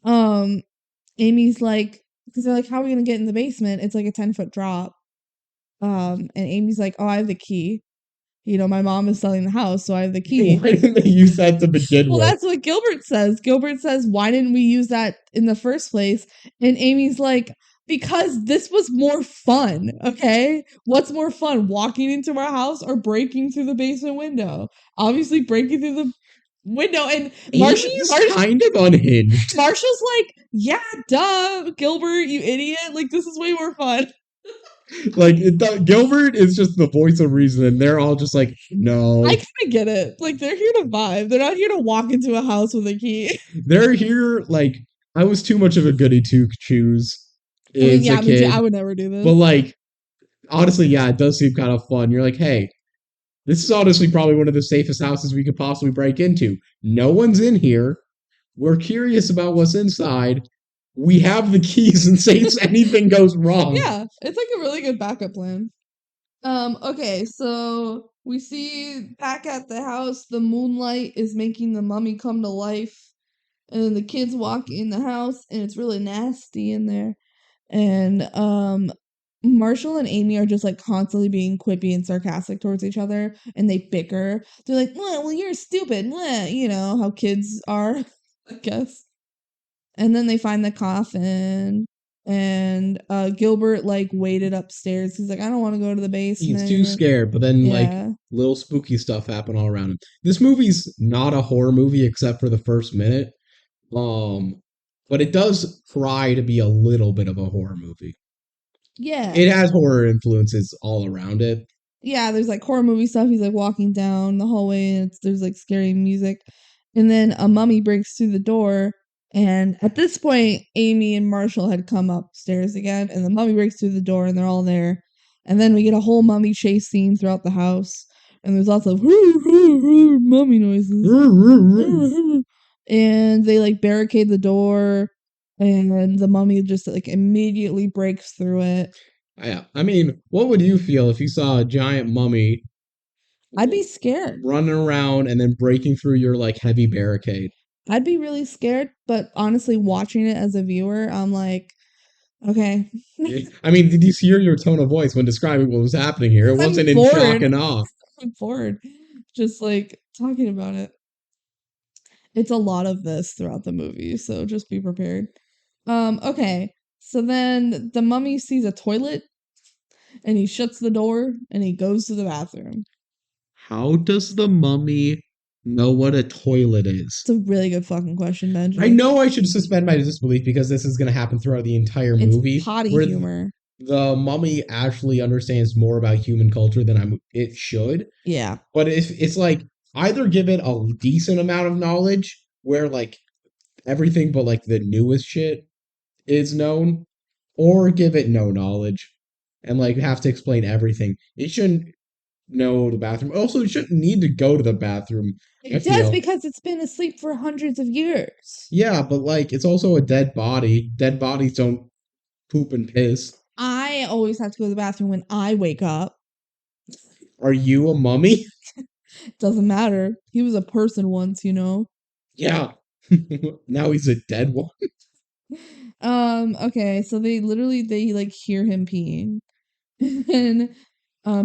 Um, Amy's like, because they're like, "How are we gonna get in the basement? It's like a 10-foot drop." And Amy's like, "Oh, I have the key. You know, my mom is selling the house, so I have the key." Why didn't they use that to begin Well, with? that's what Gilbert says. Gilbert says, "Why didn't we use that in the first place?" And Amy's like, "Because this was more fun, okay? What's more fun, walking into our house or breaking through the basement window? Obviously, breaking through the window." And Amy's kind of unhinged. Marshall's like, "Yeah, duh, Gilbert, you idiot. Like, this is way more fun." Like Gilbert is just the voice of reason, and they're all just like, no. I kind of get it. Like, they're here to vibe. They're not here to walk into a house with a key. They're here. Like, I was too much of a goody two shoes I mean, as yeah, a me too. kid, I would never do this. but like, honestly, yeah, it does seem kind of fun. You're like, hey, this is honestly probably one of the safest houses we could possibly break into. No one's in here. We're curious about what's inside. We have the keys in case anything goes wrong. Yeah, it's like a really good backup plan. Okay, so we see back at the house, the moonlight is making the mummy come to life. And then the kids walk in the house and it's really nasty in there. And Marshall and Amy are just like constantly being quippy and sarcastic towards each other and they bicker. They're like, "Well, you're stupid." You know how kids are, I guess. And then they find the coffin and Gilbert like waited upstairs. He's like, "I don't want to go to the He's too basement." scared, but then like Yeah. little spooky stuff happen all around him. This movie's not a horror movie except for the first minute. Um, but it does try to be a little bit of a horror movie. Yeah. It has horror influences all around it. Yeah, there's like horror movie stuff. He's like walking down the hallway and there's like scary music. And then a mummy breaks through the door. And at this point, Amy and Marshall had come upstairs again. And the mummy breaks through the door and they're all there. And then we get a whole mummy chase scene throughout the house. And there's lots of mummy noises. And they like barricade the door. And the mummy just like immediately breaks through it. Yeah, I mean, what would you feel if you saw a giant mummy I'd be scared. running around and then breaking through your like heavy barricade? I'd be really scared, but honestly, watching it as a viewer, I'm like, Okay. I mean, did you hear your tone of voice when describing what was happening here? It I'm wasn't in shock bored. and awe. I'm bored. Just like talking about it. It's a lot of this throughout the movie, so just be prepared. Okay. So then the mummy sees a toilet and he shuts the door and he goes to the bathroom. How does the mummy know what a toilet is? It's a really good fucking question, I Benji. know I should suspend my disbelief because this is going to happen throughout the entire It's movie, potty where humor. the mummy actually understands more about human culture than it should. Yeah. But it's like either give it a decent amount of knowledge, where like everything but like the newest shit is known, or give it no knowledge and like have to explain everything. It shouldn't know the bathroom. Also, it shouldn't need to go to the bathroom. I It does feel. because it's been asleep for hundreds of years. Yeah, but like it's also a dead body. Dead bodies don't poop and piss. I always have to go to the bathroom when I wake up. Are you a mummy? Doesn't matter. He was a person once, you know. Yeah. Now he's a dead one. Okay, so they like hear him peeing. And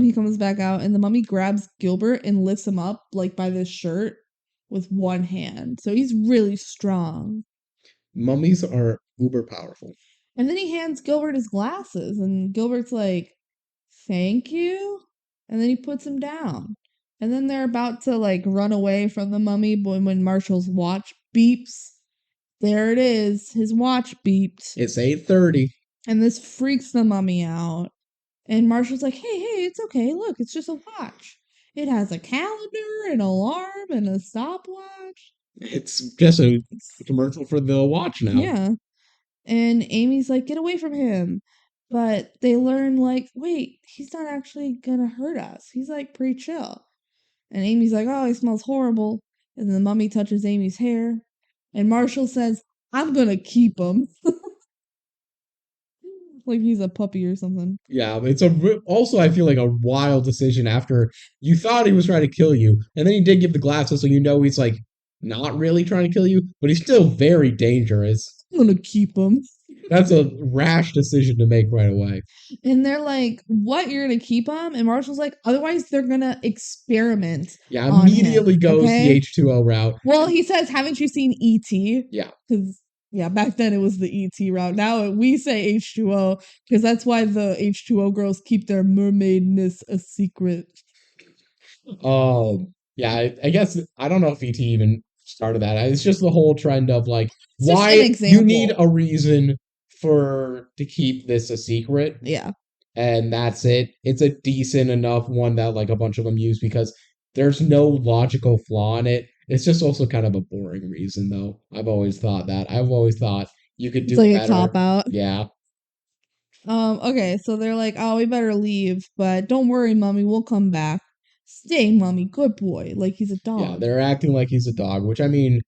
he comes back out and the mummy grabs Gilbert and lifts him up like by the shirt with one hand. So he's really strong. Mummies are uber powerful. And then he hands Gilbert his glasses and Gilbert's like, "Thank you." And then he puts him down. And then they're about to like run away from the mummy, but when Marshall's watch beeps, there it is. His watch beeped. It's 8:30. And this freaks the mummy out. And Marshall's like, hey, it's okay. Look, it's just a watch. It has a calendar, an alarm, and a stopwatch. It's just a commercial for the watch now. Yeah. And Amy's like, get away from him. But they learn, like, wait, he's not actually gonna hurt us. He's like pretty chill. And Amy's like, oh, he smells horrible. And the mummy touches Amy's hair. And Marshall says, I'm gonna keep him. Like he's a puppy or something. Yeah, it's also I feel like a wild decision after you thought he was trying to kill you, and then he did give the glasses, so you know he's like not really trying to kill you, but he's still very dangerous. I'm gonna keep him. That's a rash decision to make right away. And they're like, what? You're gonna keep him? And Marshall's like, otherwise they're gonna experiment. Yeah, immediately him, goes okay? the H2O route. Well, he says, haven't you seen E.T.? Yeah. Because, yeah, back then it was the E.T. route. Now we say H2O because that's why the H2O girls keep their mermaidness a secret. Yeah, I guess I don't know if ET even started that. It's just the whole trend of like, It's just why an example. you need a reason to keep this a secret. Yeah. And that's it. It's a decent enough one that like a bunch of them use because there's no logical flaw in it. It's just also kind of a boring reason though. I've always thought that. I've always thought you could do It's like better. a cop out. Yeah. Okay, so they're like, oh, we better leave, but don't worry, Mummy, we'll come back. Stay, Mummy, good boy, like he's a dog. Yeah, they're acting like he's a dog, which I mean,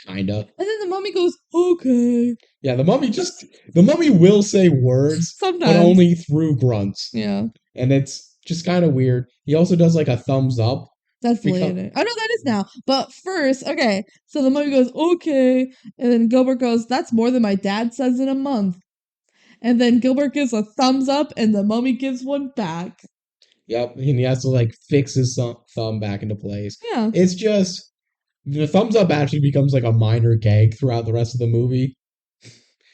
kinda. And then the mummy goes, okay. Yeah, the mummy will say words, Sometimes. but only through grunts. Yeah. And it's just kind of weird. He also does like a thumbs up. That's later. I know that is now. But first, okay, so the mummy goes, okay. And then Gilbert goes, that's more than my dad says in a month. And then Gilbert gives a thumbs up and the mummy gives one back. Yep, and he has to like fix his thumb back into place. Yeah. It's just the thumbs up actually becomes like a minor gag throughout the rest of the movie.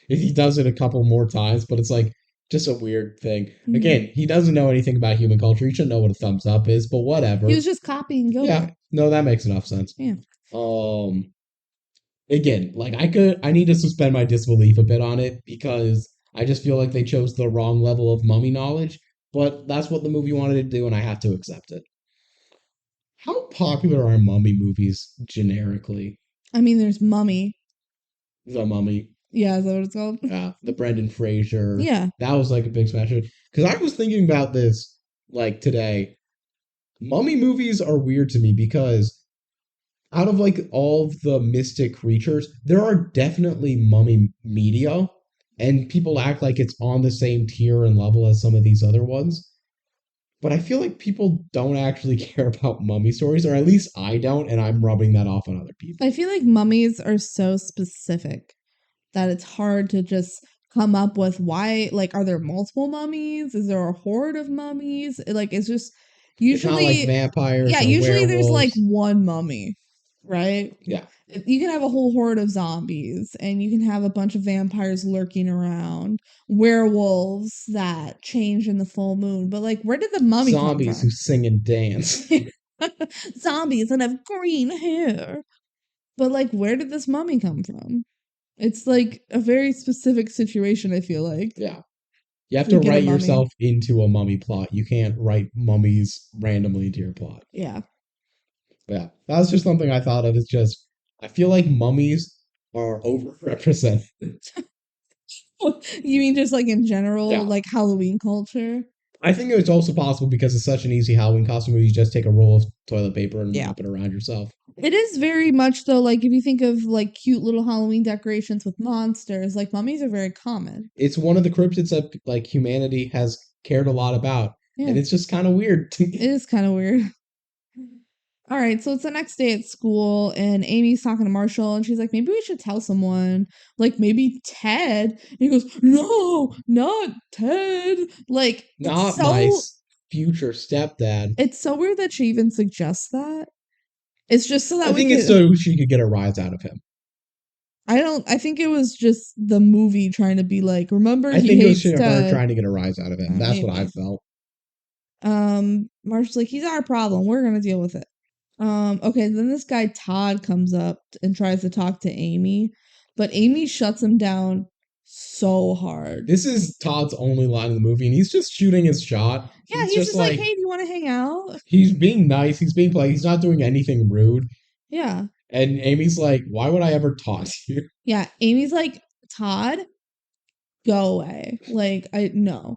He does it a couple more times, but it's like just a weird thing. Mm-hmm. Again, he doesn't know anything about human culture. He shouldn't know what a thumbs up is, but whatever. He was just copying Gilbert. Yeah, no, that makes enough sense. Yeah. Again, like I need to suspend my disbelief a bit on it because I just feel like they chose the wrong level of mummy knowledge, but that's what the movie wanted to do, and I have to accept it. How popular are mummy movies generically? I mean, there's Mummy. The Mummy. Yeah, is that what it's called? Yeah, the Brendan Fraser. Yeah. That was like a big smash hit. Because I was thinking about this like today. Mummy movies are weird to me because out of like all of the mystic creatures, there are definitely mummy media, and people act like it's on the same tier and level as some of these other ones. But I feel like people don't actually care about mummy stories, or at least I don't, and I'm rubbing that off on other people. I feel like mummies are so specific that it's hard to just come up with why, like, are there multiple mummies? Is there a horde of mummies? Like, it's just It's not like usually, vampires yeah, or usually there's like werewolves. one mummy, right? Yeah. You can have a whole horde of zombies, and you can have a bunch of vampires lurking around, werewolves that change in the full moon. But like, where did the mummy come Zombies from? who sing and dance. Zombies that have green hair. But like, where did this mummy come from? It's like a very specific situation, I feel like, Yeah. You have to to get a write mummy. yourself into a mummy plot. You can't write mummies randomly into your plot. Yeah. Yeah. That was just something I thought of. It's just, I feel like mummies are overrepresented. You mean just like in general, Yeah. like Halloween culture? I think it's also possible because it's such an easy Halloween costume where you just take a roll of toilet paper and Yeah. wrap it around yourself. It is very much though, like if you think of like cute little Halloween decorations with monsters, like mummies are very common. It's one of the cryptids that like humanity has cared a lot about. Yeah. And it's just kind of weird. It is kind of weird. All right, so it's the next day at school, and Amy's talking to Marshall, and she's like, maybe we should tell someone, like maybe Ted. And he goes, no, not Ted. Like, Not my future stepdad. it's so weird that she even suggests that. It's just so that I we think it's could. so she could get a rise out of him. I think it was just the movie trying to be like, remember, I he think it was hates her Ted. trying to get a rise out of him. That's what I Maybe. felt. Marshall's like, he's our problem. We're gonna deal with it. Okay, then this guy Todd comes up and tries to talk to Amy, but Amy shuts him down so hard. This is Todd's only line in the movie, and he's just shooting his shot. Yeah, He's he's just just like, like, hey, do you want to hang out? he's being nice, he's being polite, he's not doing anything rude. Yeah. And Amy's like, why would I ever talk to you? Yeah, Amy's like, Todd, go away. Like, I no.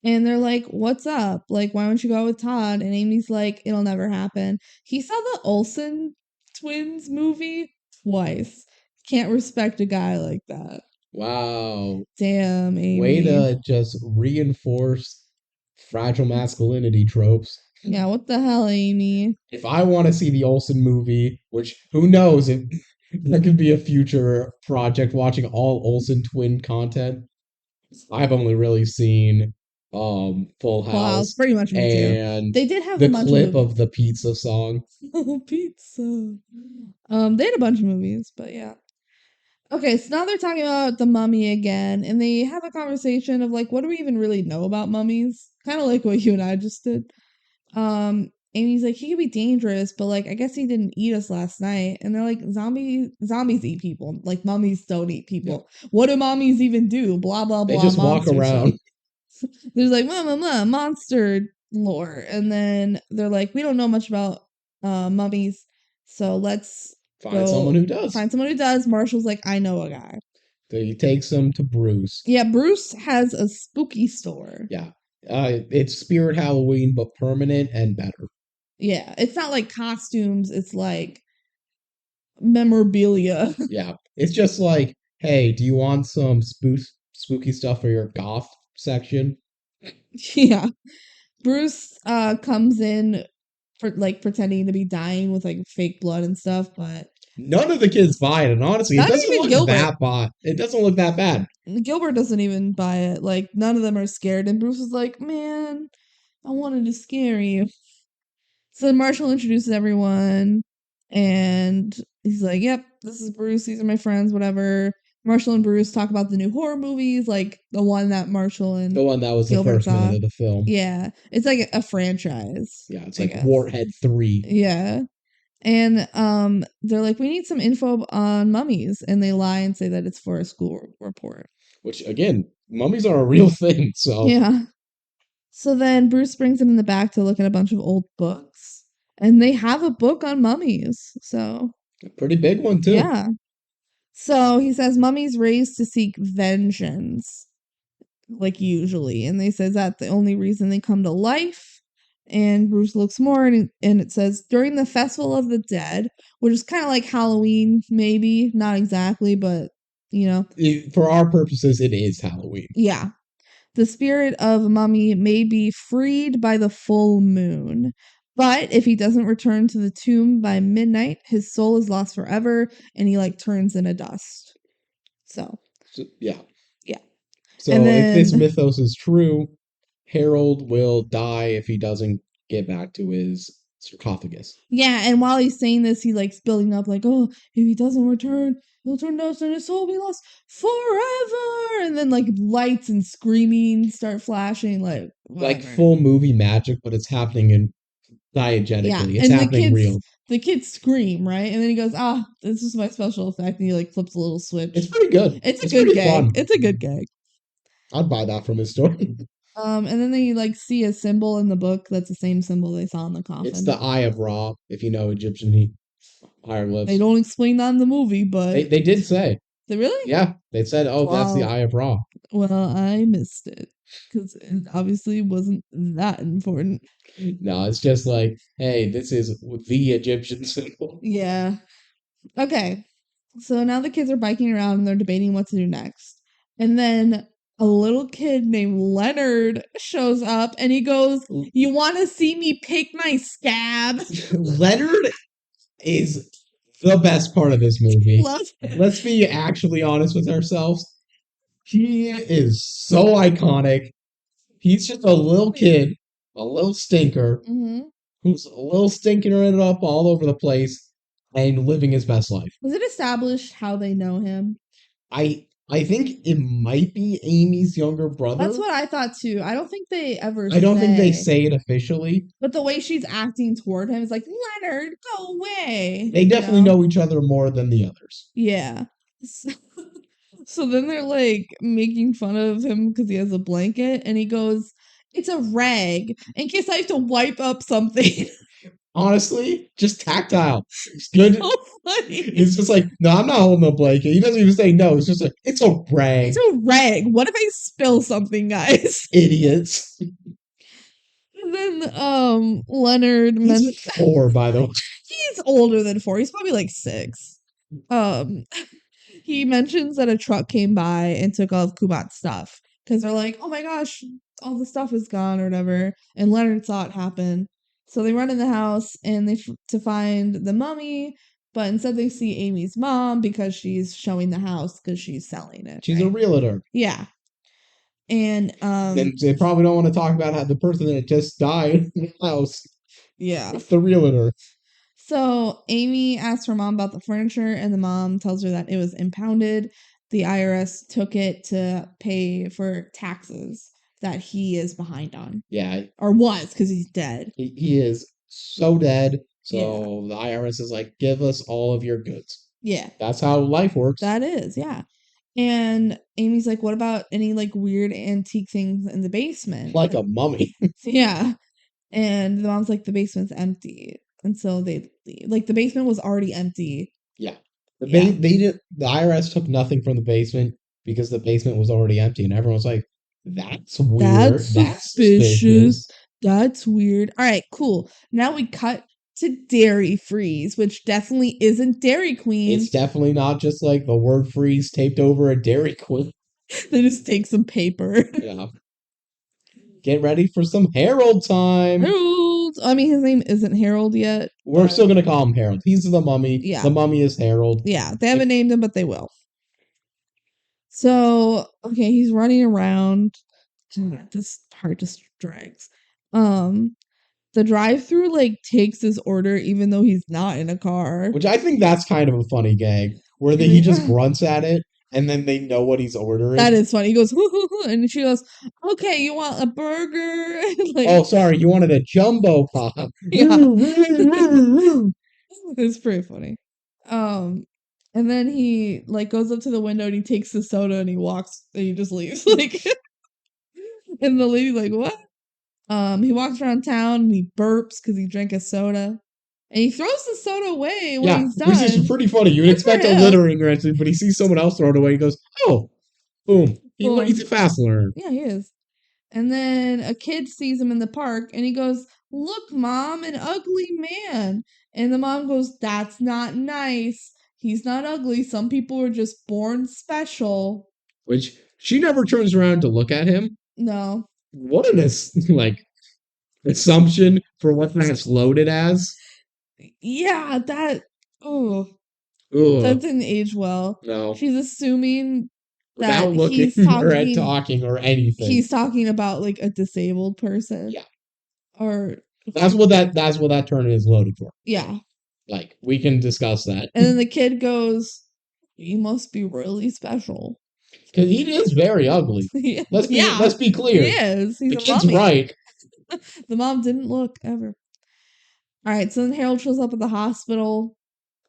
And they're like, what's up? Like, why don't you go with Todd? And Amy's like, it'll never happen. He saw the Olsen twins movie twice. Can't respect a guy like that. Wow. Damn, Way Amy. to just reinforce fragile masculinity tropes. Yeah, what the hell, Amy? If I want to see the Olsen movie, which who knows if there could be a future project watching all Olsen twin content. I've only really seen Full Full House, House pretty much me too. and They did have a the bunch clip of of the pizza song. oh, pizza. They had a bunch of movies, but yeah. Okay, so now they're talking about the mummy again, and they have a conversation of like, what do we even really know about mummies? Kind of like what you and I just did. Amy's like, he could be dangerous, but like, I guess he didn't eat us last night. And they're like, zombies eat people. Like, mummies don't eat people. Yeah. What do mummies even do? Blah blah blah. They just walk around. There's like monster lore, and then they're like, we don't know much about mummies, so let's find someone who does. Find someone who does. Marshall's like, I know a guy. So he takes them to Bruce. Yeah, Bruce has a spooky store. Yeah. It's Spirit Halloween, but permanent and better. Yeah, it's not like costumes, it's like memorabilia. Yeah, it's just like, hey, do you want some spooky stuff for your goth section? Yeah. Bruce comes in for like pretending to be dying with like fake blood and stuff, but none of the kids buy it, and honestly, it doesn't look that bad. It doesn't look that bad. Gilbert doesn't even buy it. Like, none of them are scared, and Bruce is like, man, I wanted to scare you. So Marshall introduces everyone, and he's like, yep, this is Bruce, these are my friends, whatever. Marshall and Bruce talk about the new horror movies, like the one that Marshall and the one that was Gilbert the first minute of the film. Yeah, it's like a franchise. Yeah, it's like Warhead 3. Yeah. And they're like, we need some info on mummies, and they lie and say that it's for a school report. Which, again, mummies are a real thing, so... Yeah. So then Bruce brings them in the back to look at a bunch of old books. And they have a book on mummies, so... a pretty big one, too. Yeah. So he says, mummies raised to seek vengeance, like usually. And they says that's the only reason they come to life. And Bruce looks more, and it says, during the Festival of the Dead, which is kind of like Halloween, maybe. Not exactly, but, you know. For our purposes, it is Halloween. Yeah. The spirit of a mummy may be freed by the full moon. But if he doesn't return to the tomb by midnight, his soul is lost forever, and he, like, turns into dust. So yeah. Yeah. So And if this then mythos is true, Harold will die if he doesn't get back to his sarcophagus. yeah, and while he's saying this, he likes building up like, oh, if he doesn't return, he'll turn dust and his soul will be lost forever. And then like lights and screaming start flashing, like Like whatever. full movie magic, but it's happening in Yeah, diegetically. It's and happening real. the kids scream, right? And then he goes, this is my special effect, and he like flips a little switch. It's pretty good. It's a It's good pretty gag. fun. It's a good gag. I'd buy that from his store. And then they like see a symbol in the book that's the same symbol they saw in the coffin. It's the Eye of Ra, if you know Egyptian hieroglyphs. They don't explain that in the movie, but They did say. they really? Yeah, they said, oh, that's the Wow. Eye of Ra. Well, I missed it because it obviously wasn't that important. No, it's just like, hey, this is the Egyptian symbol. Yeah. Okay. So now the kids are biking around and they're debating what to do next. And then a little kid named Leonard shows up and he goes, you want to see me pick my scab? Leonard is the best part of this movie. Love it. Let's be actually honest with ourselves. He is so iconic. He's just a little kid, a little stinker, who's a little stinking it up all over the place and living his best life. Was it established how they know him? I think it might be Amy's younger brother. That's what I thought too. I don't think they ever I don't think they say it officially. But the way she's acting toward him is like, Leonard, go away. They definitely know each other more than the others. Yeah. So then they're like making fun of him because he has a blanket and he goes, it's a rag in case I have to wipe up something. Honestly, just tactile. It's good. So funny. It's just like, no, I'm not holding a blanket. He doesn't even say no. It's just like, it's a rag. It's a rag. What if I spill something, guys? Idiots. And then Leonard He's 4, by the way. He's older than 4. He's probably like 6. He mentions that a truck came by and took all of Kubat's stuff because they're like, oh my gosh, all the stuff is gone or whatever. And Leonard saw it happen. So they run in the house and to find the mummy, but instead they see Amy's mom because she's showing the house because she's selling it. She's a realtor. Yeah. And they probably don't want to talk about how the person that just died in the house. Yeah. With the realtor. So Amy asks her mom about the furniture, and the mom tells her that it was impounded. The IRS took it to pay for taxes that he is behind on. Yeah. Or was, because he's dead. He is so dead. So the IRS is like, give us all of your goods. Yeah. That's how life works. That is, yeah. And Amy's like, what about any like weird antique things in the basement? Like a mummy. Yeah. And the mom's like, the basement's empty. And so they like the basement was already empty. Yeah. The IRS took nothing from the basement because the basement was already empty, and everyone's like, that's weird. That's suspicious. That's weird. All right, cool. Now we cut to Dairy Freeze, which definitely isn't Dairy Queen. It's definitely not just like the word freeze taped over a Dairy Queen. They just take some paper. Yeah. Get ready for some Harold time. Harold. I mean, his name isn't Harold yet. We're still going to call him Harold. He's the mummy. Yeah. The mummy is Harold. Yeah, they haven't named him, but they will. So, okay, he's running around. This part just drags. The drive-through like takes his order even though he's not in a car. Which I think that's kind of a funny gag, where he just grunts at it and then they know what he's ordering. That is funny. He goes, hoo, hoo, hoo, and she goes, okay, you want a burger? Like, oh, sorry, you wanted a jumbo pop. Yeah. It's pretty funny. And then he like goes up to the window and he takes the soda and he walks and he just leaves. Like, and the lady's like, what? He walks around town and he burps because he drank a soda. And he throws the soda away when he's done. Which is pretty funny. You would expect a littering wrenching, but he sees someone else throw it away. He goes, oh, boom. He's a fast learner. Yeah, he is. And then a kid sees him in the park and he goes, look, Mom, an ugly man. And the mom goes, that's not nice. He's not ugly. Some people are just born special. Which she never turns around to look at him. No. What an assumption for what that's loaded as. Yeah, that. Oh. That didn't age well. No. She's assuming without looking or at talking or anything. He's talking about like a disabled person. Yeah. Or that's what that term is loaded for. Yeah. Like, we can discuss that. And then the kid goes, "You must be really special." Because he is very ugly. Yeah. Let's be clear. He is. He's the a kid's mummy. right. The mom didn't look ever. All right, so then Harold shows up at the hospital.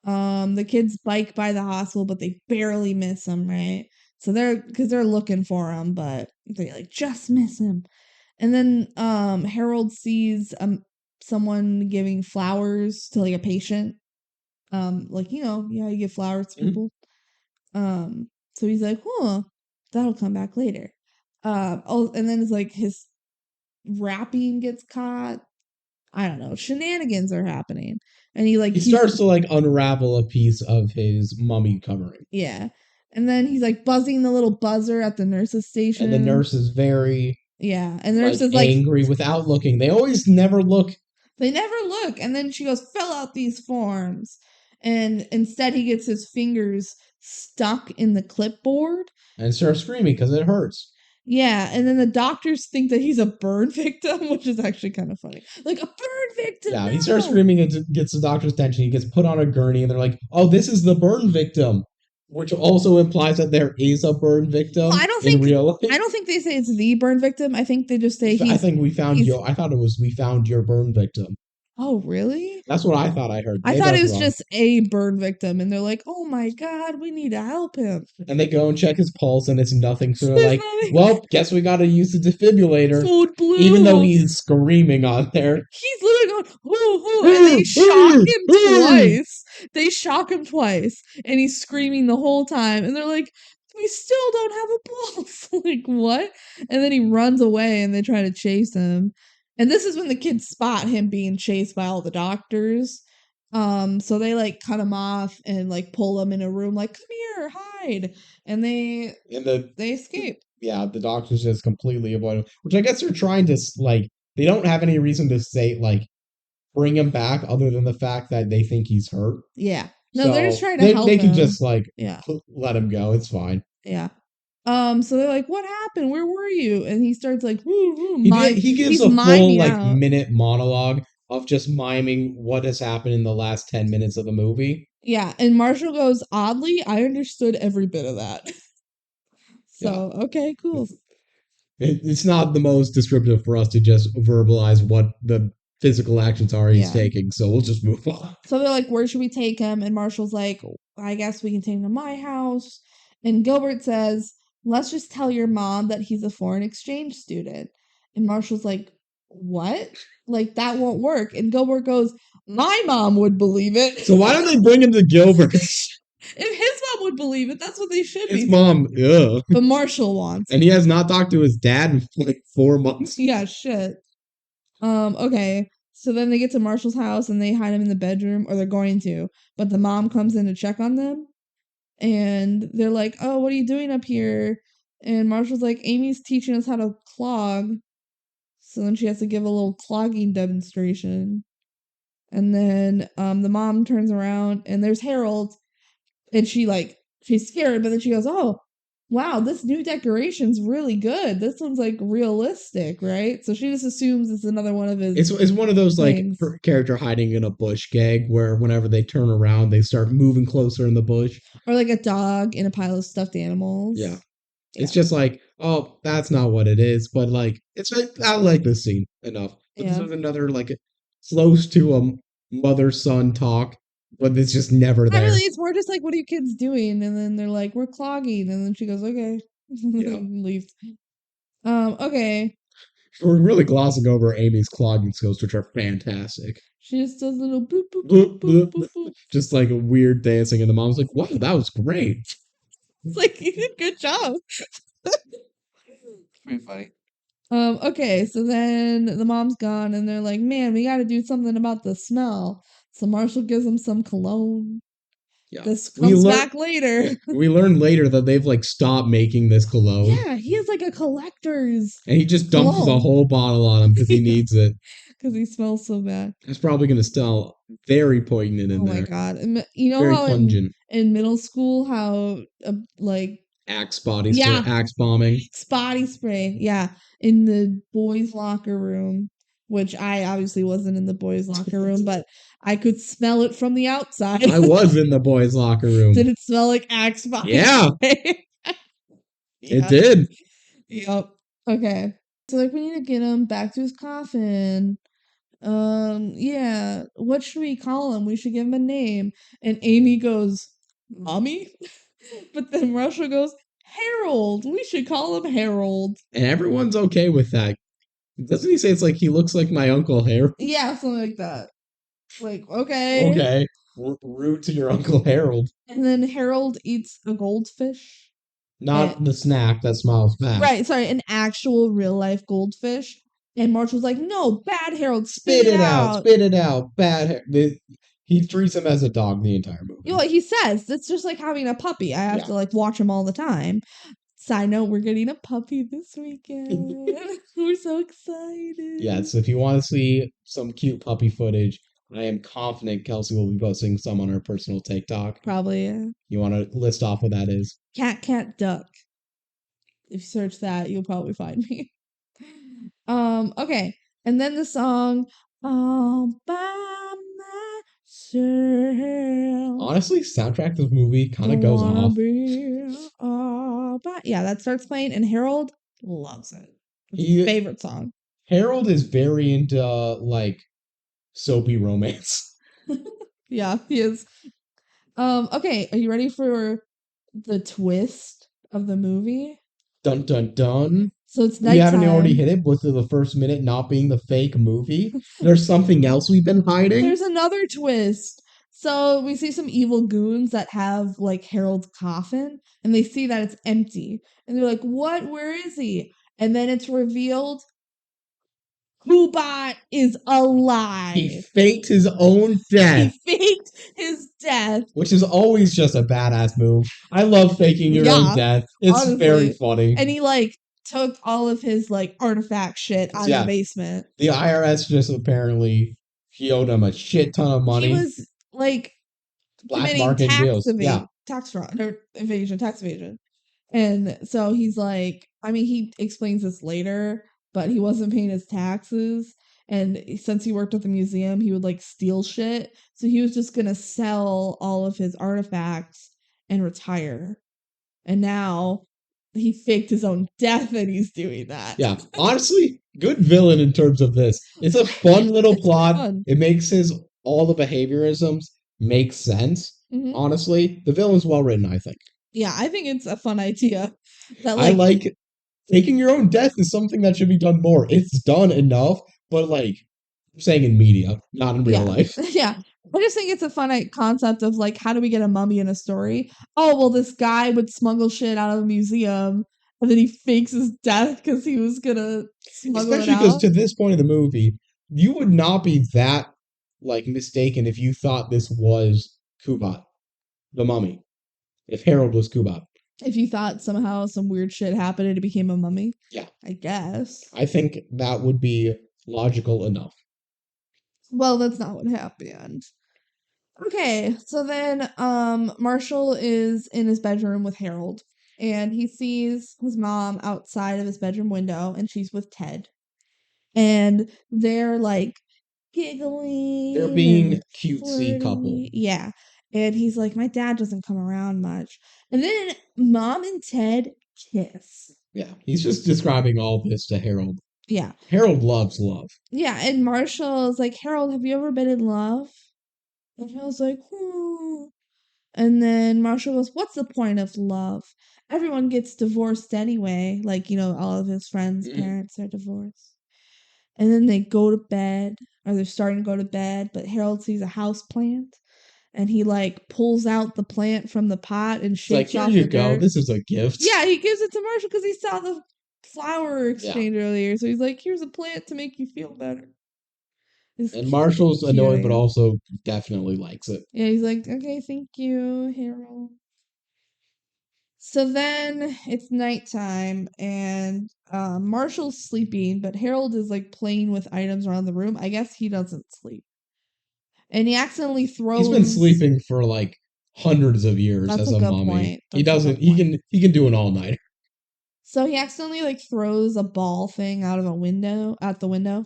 The kids bike by the hospital, but they barely miss him, right? So they're looking for him, but they like just miss him. And then Harold sees someone giving flowers to like a patient. Like, you give flowers to people. So he's like, that'll come back later. And then it's like his wrapping gets caught. I don't know. Shenanigans are happening. And he starts to like unravel a piece of his mummy covering. Yeah. And then he's like buzzing the little buzzer at the nurse's station. And the nurse is very and the nurse is angry without looking. They always never look. They never look. And then she goes, "Fill out these forms." And instead he gets his fingers stuck in the clipboard. And starts screaming because it hurts. Yeah, and then the doctors think that he's a burn victim, which is actually kind of funny. Like, a burn victim! Yeah, no! He starts screaming and gets the doctor's attention. He gets put on a gurney, and they're like, "Oh, this is the burn victim," which also implies that there is a burn victim in real life. I don't think they say it's the burn victim. I think they just say I think we found I thought it was we found your burn victim. Oh, really? That's what I thought I heard. I thought it was just a burn victim, and they're like, "Oh my god, we need to help him." And they go and check his pulse, and it's nothing. So they're like, "Well, guess we got to use the defibrillator." Even though he's screaming on there. He's literally going, "Hoo, hoo," and they shock him twice. They shock him twice, and he's screaming the whole time. And they're like, "We still don't have a pulse." Like, what? And then he runs away, and they try to chase him. And this is when the kids spot him being chased by all the doctors. So they like cut him off and like pull him in a room, like, "Come here, hide." And they escape. Yeah, the doctors just completely avoid him. Which I guess they're trying to like, they don't have any reason to say like bring him back other than the fact that they think he's hurt. Yeah. No, so they're just trying to help him. They can just like let him go. It's fine. Yeah. So they're like, "What happened? Where were you?" And he starts like, he gives a full like minute monologue of just miming what has happened in the last 10 minutes of the movie. Yeah, and Marshall goes, "Oddly, I understood every bit of that." So, okay, cool. It's not the most descriptive for us to just verbalize what the physical actions are he's taking, so we'll just move on. So they're like, "Where should we take him?" And Marshall's like, "I guess we can take him to my house." And Gilbert says, "Let's just tell your mom that he's a foreign exchange student." And Marshall's like, "What? Like, that won't work." And Gilbert goes, "My mom would believe it." So why don't they bring him to Gilbert? If his mom would believe it, that's what they should be. His mom, yeah. But Marshall wants. And he has not talked to his dad in like 4 months. Yeah, shit. Okay. So then they get to Marshall's house and they hide him in the bedroom, or they're going to. But the mom comes in to check on them. And they're like, "Oh, what are you doing up here?" And Marshall's like, "Amy's teaching us how to clog." So then she has to give a little clogging demonstration. And then the mom turns around and there's Harold. And she's scared, but then she goes, "Oh, wow, this new decoration's really good. This one's like realistic, right?" So she just assumes it's another one of his. It's one of those things. Like character hiding in a bush gag where whenever they turn around, they start moving closer in the bush. Or like a dog in a pile of stuffed animals. Yeah. It's just like, oh, that's not what it is, but like it's like I like this scene enough. But this is another like close to a mother-son talk. But it's just never there. Really, it's more just like, "What are you kids doing?" And then they're like, "We're clogging." And then she goes, "Okay." And leaves. Okay. We're really glossing over Amy's clogging skills, which are fantastic. She just does a little boop, boop, boop, boop, boop, boop. Just like a weird dancing. And the mom's like, "Wow, that was great." It's like, you did a good job. It's pretty funny. Okay, so then the mom's gone and they're like, "Man, we got to do something about the smell." So Marshall gives them some cologne. Yeah. This comes back later. We learn later that they've like stopped making this cologne. Yeah, he has like a collector's. And he just dumps the whole bottle on him because he needs it. Because he smells so bad. It's probably going to smell very poignant in there. Oh my god. You know very how pungent. In middle school, how like Axe body spray, Yeah. axe bombing. Body spray. Yeah. In the boys' locker room, which I obviously wasn't in the boys' locker room, but I could smell it from the outside. I was in the boys' locker room. Did it smell like Axe body Yeah. spray? It did. Yep. Okay. So like we need to get him back to his coffin. Yeah. What should we call him? We should give him a name. And Amy goes, Mommy? But then Russia goes, Harold. We should call him Harold. And everyone's okay with that. Doesn't he say it's like he looks like my Uncle Harold? Yeah, something like that. Like, okay. Okay. Rude to your Uncle Harold. And then Harold eats a goldfish. Not the snack that smiles back. Right, sorry, an actual real life goldfish. And Marshall's like, no, bad Harold, Spit it out. Spit it out. Bad. He treats him as a dog the entire movie. You know what he says? It's just like having a puppy. I have to like watch him all the time. Side note, we're getting a puppy this weekend. We're so excited. Yeah, so if you want to see some cute puppy footage, I am confident Kelsey will be posting some on her personal TikTok. Probably, yeah. You want to list off what that is? Cat, cat, duck. If you search that, you'll probably find me. Okay. And then the song, All by Myself. Honestly, soundtrack to the movie kind of goes off. Yeah, that starts playing, and Harold loves it. It's his favorite song. Harold is very into, like, soapy romance. Yeah, he is. Okay, are you ready for the twist of the movie? Dun dun dun. So it's nighttime. We haven't already hit it with the first minute not being the fake movie. There's something else we've been hiding. There's another twist. So we see some evil goons that have like Harold's coffin, and they see that it's empty. And they're like, what? Where is he? And then it's revealed Kubot is alive. He faked his own death. He faked his death. Which is always just a badass move. I love faking your own death. It's honestly very funny. And he like took all of his like artifact shit out of the basement. The IRS just apparently he owed him a shit ton of money. He was like black market deals. Tax fraud or tax evasion. And so he's like, I mean, he explains this later, but he wasn't paying his taxes. And since he worked at the museum, he would like steal shit. So he was just going to sell all of his artifacts and retire. And now he faked his own death and he's doing that. Yeah. Honestly, good villain in terms of this. It's a fun little plot. Fun. It makes all the behaviorisms make sense. Mm-hmm. Honestly, the villain's well written, I think. Yeah, I think it's a fun idea. That, I like taking your own death is something that should be done more. It's done enough, but like I'm saying in media, not in real life. Yeah. I just think it's a fun concept of like, how do we get a mummy in a story? Oh, well, this guy would smuggle shit out of a museum and then he fakes his death because he was going to smuggle it out. Especially because to this point of the movie, you would not be that like mistaken if you thought this was Kubot, the mummy. If Harold was Kubot. If you thought somehow some weird shit happened and it became a mummy? Yeah. I guess. I think that would be logical enough. Well, that's not what happened. Okay, so then Marshall is in his bedroom with Harold, and he sees his mom outside of his bedroom window, and she's with Ted. And they're like giggling. They're being cutesy couple. Yeah. And he's like, my dad doesn't come around much. And then Mom and Ted kiss. Yeah, he's just describing all this to Harold. Yeah. Harold loves love. Yeah, and Marshall's like, Harold, have you ever been in love? And Harold's like, And then Marshall goes, what's the point of love? Everyone gets divorced anyway. Like, you know, all of his friends' parents are divorced. And then they go to bed, or they're starting to go to bed, but Harold sees a house plant. And he like pulls out the plant from the pot and shakes off the dirt. Here you go. This is a gift. Yeah, he gives it to Marshall because he saw the flower exchange earlier. So he's like, here's a plant to make you feel better. And Marshall's annoyed, but also definitely likes it. Yeah, he's like, okay, thank you, Harold. So then it's nighttime and Marshall's sleeping, but Harold is like playing with items around the room. I guess he doesn't sleep. And he accidentally throws... He's been sleeping for like hundreds of years That's as a a good mummy. point. He That's a doesn't. good point. He can do an all nighter. So he accidentally like throws a ball thing out of a window at the window.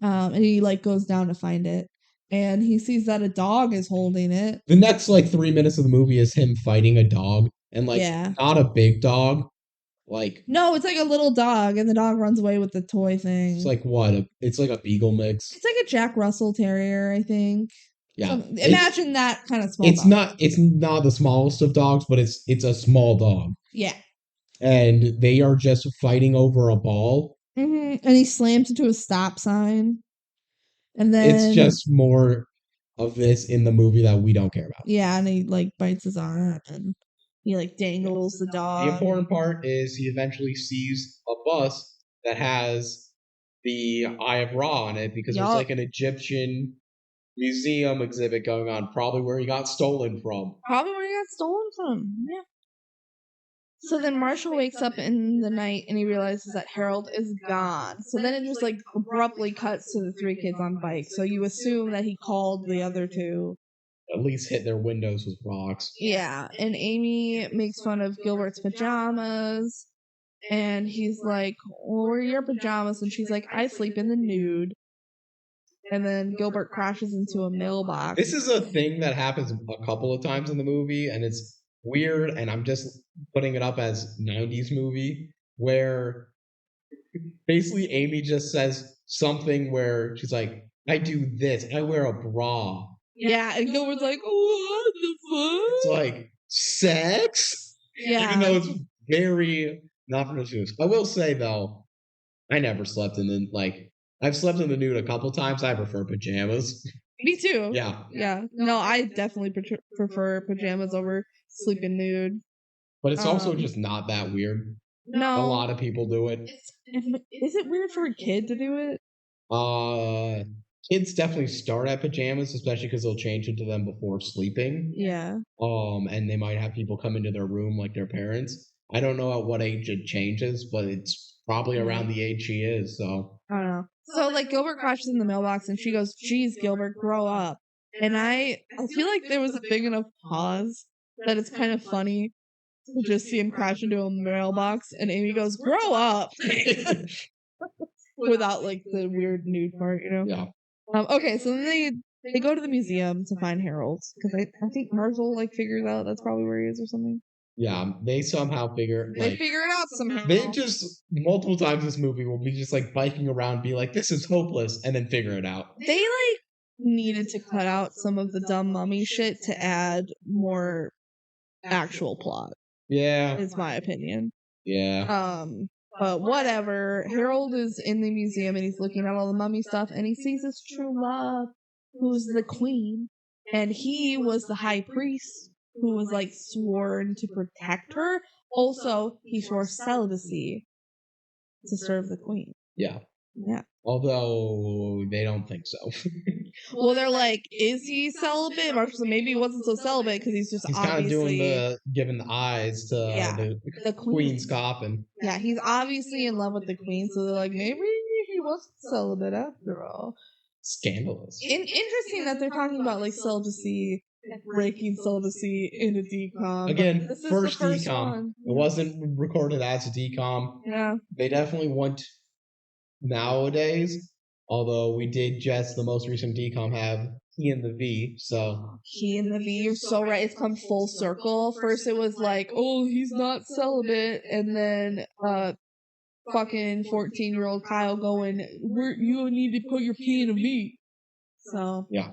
And he like goes down to find it. And he sees that a dog is holding it. The next like 3 minutes of the movie is him fighting a dog, and like Yeah. not a big dog. Like No, it's like a little dog, and the dog runs away with the toy thing. it's like what? It's like a beagle mix. It's like a Jack Russell Terrier, I think. Yeah. Imagine that kind of small. It's dog. It's not the smallest of dogs, but it's a small dog. Yeah. And they are just fighting over a ball. And he slams into a stop sign. And then it's just more of this in the movie that we don't care about. Yeah, and he like bites his arm and he like dangles the dog. The important part is he eventually sees a bus that has the Eye of Ra on it because there's like an Egyptian museum exhibit going on, probably where he got stolen from. Probably where he got stolen from. Yeah. So then Marshall wakes up in the night and he realizes that Harold is gone. So then it just like abruptly cuts to the three kids on bikes. So you assume that he called the other two. At least hit their windows with rocks. Yeah, and Amy makes fun of Gilbert's pajamas. And he's like, well, where are your pajamas? And she's like, I sleep in the nude. And then Gilbert crashes into a mailbox. This is a thing that happens a couple of times in the movie, and it's weird, and I'm just putting it up as 90s movie, where basically Amy just says something where she's like, I do this, I wear a bra. Yeah, and Gilbert's like, what the fuck? It's like, sex? Yeah. Even though it's very not produced. I will say, though, I never slept in the, like, I've slept in the nude a couple times. I prefer pajamas. Me too. Yeah. Yeah. No, I definitely prefer pajamas over sleeping nude. But it's also just not that weird. No. A lot of people do it. Is it weird for a kid to do it? Kids definitely start at pajamas, especially because they'll change into them before sleeping. Yeah. And they might have people come into their room like their parents. I don't know at what age it changes, but it's probably around the age she is, so. I don't know. So, like, Gilbert crashes in the mailbox, and she goes, geez, Gilbert, grow up. And I feel like there was a big enough pause that it's kind of funny to just see him crash into a mailbox, and Amy goes, grow up! Without, like, the weird nude part, you know? Yeah. Okay, so then they go to the museum to find Harold, because I think Marshall, like, figures out that's probably where he is or something. Yeah, they somehow figure they figure it out somehow. They just multiple times this movie will be just like biking around, be like, "This is hopeless," and then figure it out. They like needed to cut out some of the dumb mummy shit to add more actual plot. Yeah, is my opinion. Yeah. But whatever. Harold is in the museum and he's looking at all the mummy stuff, and he sees his true love, who's the queen, and he was the high priest who was like sworn to protect her. Also, he swore celibacy to serve the queen. Yeah. Yeah. Although they don't think so. Well, they're like, is he celibate? Marshall said maybe he wasn't so celibate because he's kind of doing giving the eyes to the queen's coffin. Yeah, he's obviously in love with the queen, so they're like, maybe he wasn't celibate after all. Scandalous. Interesting that they're talking about like celibacy, breaking celibacy in a DCOM. Again, first DCOM. It wasn't recorded as a DCOM. Yeah. They definitely want nowadays, although we did just the most recent DCOM have He and the V, so. He and the V, you're so right. It's come full circle. First it was like, oh, he's not celibate, and then fucking 14-year-old Kyle going, you need to put your P in a V. So yeah,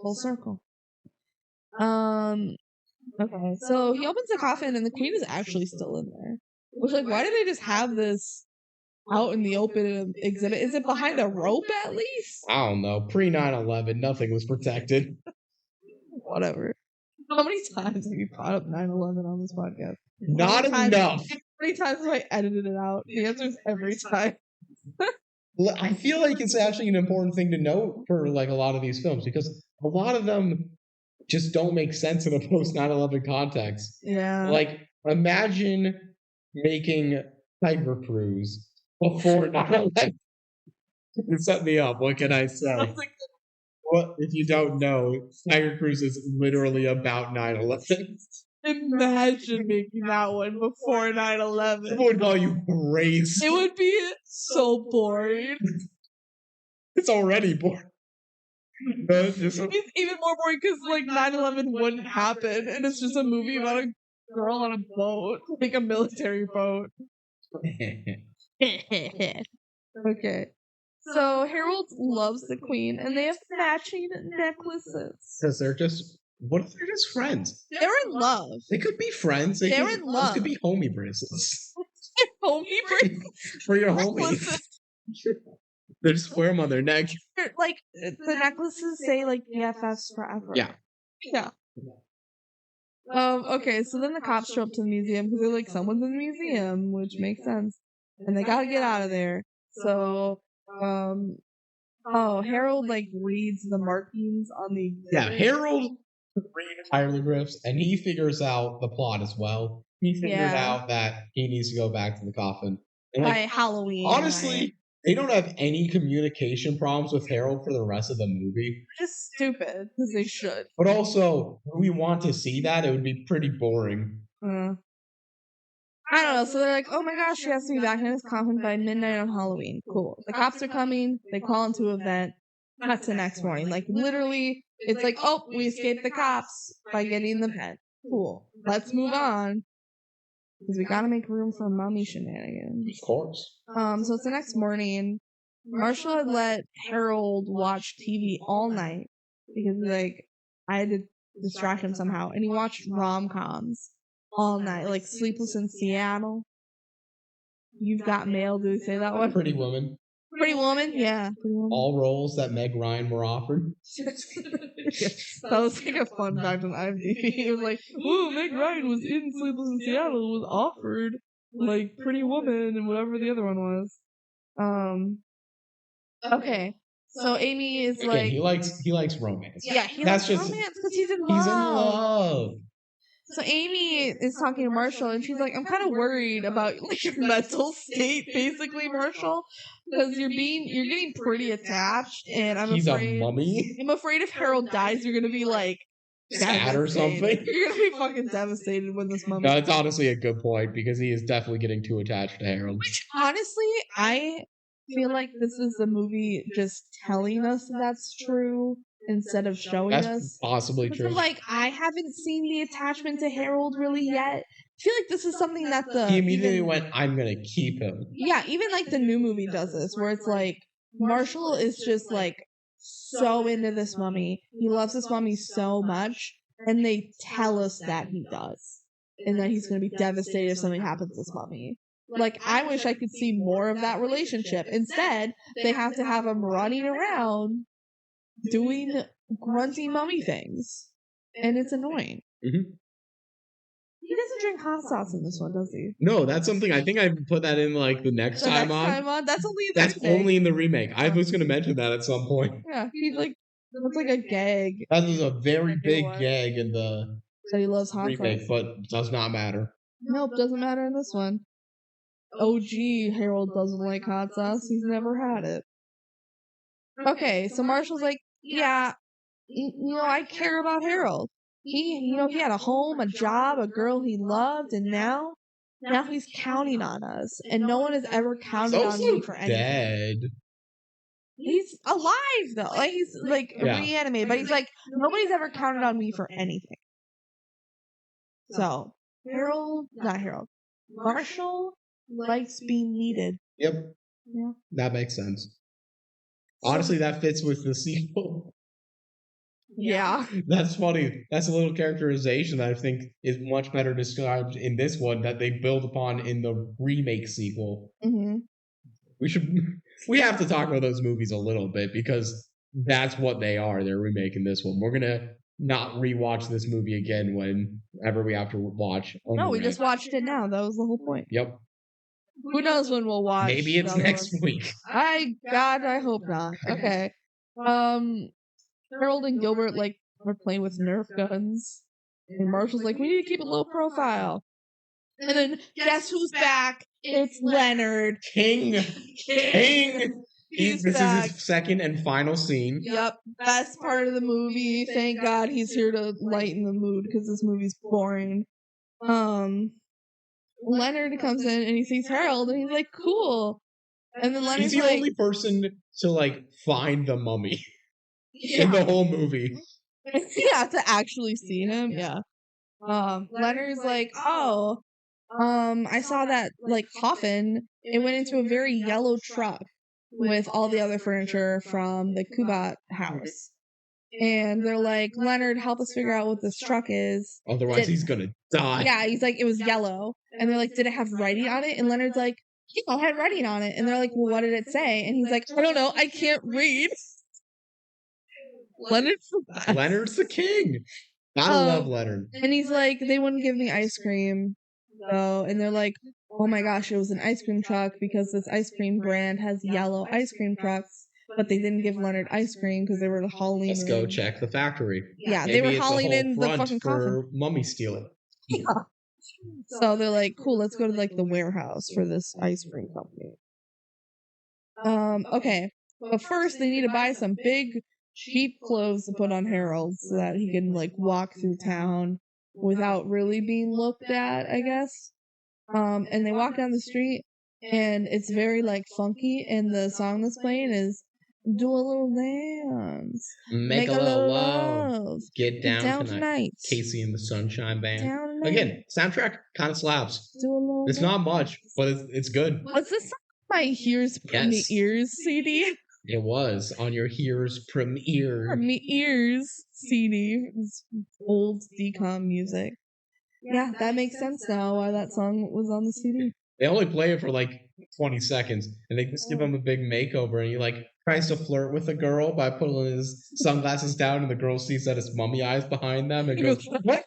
full circle. Okay, so he opens the coffin and the queen is actually still in there. Which, like, why do they just have this out in the open exhibit? Is it behind a rope at least? I don't know. Pre 9/11, nothing was protected. Whatever. How many times have you brought up 9/11 on this podcast? Not enough. How many times have I edited it out? The answer is every time. I feel like it's actually an important thing to note for like a lot of these films because a lot of them just don't make sense in a post 9/11 context. Yeah. Like, imagine making Tiger Cruise before 9/11. You set me up. What can I say? Well, if you don't know, Tiger Cruise is literally about 9/11. Imagine making that one before 9/11. People would call you crazy. It would be so boring. It's already boring. It's even more boring because like 9/11 wouldn't happen, and it's just a movie about a girl on a boat, like a military boat. Okay. So Harold loves the queen, and they have matching necklaces. Because they're just, what if they're just friends? They're in love. They could be friends. They're in love. Those could be homie bracelets. Homie bracelets. For your homies. They just wear them on their neck. Like, the necklaces say, like, BFFs forever. Yeah. Yeah. Okay, so then the cops show up to the museum because they're like, someone's in the museum, which makes sense. And they gotta get out of there. So, Harold, like, reads the markings on the exhibit. Yeah, Harold reads hieroglyphs, and he figures out the plot as well. He figured out that he needs to go back to the coffin. And, by Halloween. Honestly, they don't have any communication problems with Harold for the rest of the movie. Just stupid, because they should. But also, when we want to see that, it would be pretty boring. I don't know. So they're like, oh my gosh, she has to be back in his coffin by midnight on Halloween. Cool. The cops are coming. They call into an event. Not to next morning. Like, literally, it's like, oh, we escaped the cops by getting the pen. Cool. Let's move on. Because we gotta make room for mummy shenanigans. Of course. So it's the next morning. Marshall had let Harold watch TV all night. Because, like, I had to distract him somehow. And he watched rom-coms all night, like Sleepless in Seattle. You've Got Mail. Do we say that one? Pretty Woman. Pretty Woman, yeah. Pretty Woman. All roles that Meg Ryan were offered. That was like a fun fact on IMDb. It was like, ooh, Meg Ryan was in Sleepless in Seattle, was offered like Pretty Woman and whatever the other one was. Okay. So Amy is like, he likes romance. Yeah, he likes romance because he's in love. He's in love. So Amy is talking to Marshall, and she's like, "I'm kind of worried about like your mental state, basically, Marshall, because you're getting pretty attached, and He's a mummy. I'm afraid if Harold dies, you're gonna be like sad or something. You're gonna be fucking devastated when this mummy." No, it's honestly a good point because he is definitely getting too attached to Harold. Which honestly, I feel like this is the movie just telling us that's true instead of showing us. That's possibly true. Like, I haven't seen the attachment to Harold really yet. I feel like this is something that he immediately went, I'm gonna keep him. Yeah, even like the new movie does this, where it's like Marshall is just like so into this mummy. He loves this mummy so much, and they tell us that he does, and that he's gonna be devastated if something happens to this mummy. Like, I wish I could see more of that relationship. Instead, they have to have him running around doing grunty mummy things. And it's annoying. Mm-hmm. He doesn't drink hot sauce in this one, does he? No, that's something I think I put that in like the next time on. That's only in the remake. I was going to mention that at some point. Yeah, he's like, that's like a gag. That is a very big gag in the that he loves hot remake, sauce. but does not matter. Nope, doesn't matter in this one. OG Harold doesn't like hot sauce. He's never had it. Okay, so Marshall's like, yeah, I care about Harold. He had a home, a job, a girl he loved, and now he's counting on us. And no one has ever counted on me for anything. Dead. He's alive though. Like, he's like reanimated, but he's like, nobody's ever counted on me for anything. So Marshall likes being needed. Yep. Yeah. That makes sense. Honestly, that fits with the sequel. Yeah. That's funny. That's a little characterization that I think is much better described in this one that they build upon in the remake sequel. Mm-hmm. We have to talk about those movies a little bit because that's what they are. They're remaking this one. We're going to not rewatch this movie again whenever we have to watch. No, we just watched it now. That was the whole point. Yep. Who knows when we'll watch? Maybe it's next week. I hope not. Okay. Harold and Gilbert are playing with Nerf guns, and Marshall's like, we need to keep a low profile. And then guess who's back? It's Leonard. King. He's this back. is his second and final scene. Yep, best part of the movie. Thank God he's here to lighten the mood because this movie's boring. Leonard comes in and he sees Harold and he's like, "Cool." And then Leonard's He's the like, only person to like find the mummy yeah. in the whole movie. Yeah, to actually see him. Yeah. Leonard's like, "Oh, I saw that like coffin. It went into a very yellow truck with all the other furniture from the Kubat house." And they're like, "Leonard, help us figure out what this truck is. Otherwise, he's gonna die. Yeah, he's like, "It was yellow." And they're like, "Did it have writing on it?" And Leonard's like, "Yeah, it had writing on it." And they're like, "Well, what did it say?" And he's like, "I don't know. I can't read." Leonard's the best. Leonard's the king. Gotta love Leonard. And he's like, "They wouldn't give me ice cream, though." And they're like, "Oh my gosh, it was an ice cream truck because this ice cream brand has yellow ice cream trucks." But they didn't give Leonard ice cream because they were hauling. Let's go check the factory. Yeah, Maybe they were it's hauling in the front fucking for coffin. mummy stealing. Yeah. So they're like, "Cool, let's go to like the warehouse for this ice cream company." Okay, but first they need to buy some big, cheap clothes to put on Harold so that he can like walk through town without really being looked at, I guess. And they walk down the street, and it's very like funky, and the song that's playing is "Do a Little Dance, Make a little love, get down tonight." Casey and the Sunshine Band. Again, soundtrack kind of slaps. It's not much, but it's good. Was this my Here's Premieres CD? It was on your Here's Premieres CD. It's old DCOM music. Yeah, that makes sense now why that song was on the CD. They only play it for like 20 seconds, and they just give him a big makeover, and he like tries to flirt with a girl by putting his sunglasses down, and the girl sees that it's mummy eyes behind them, and goes, "What?"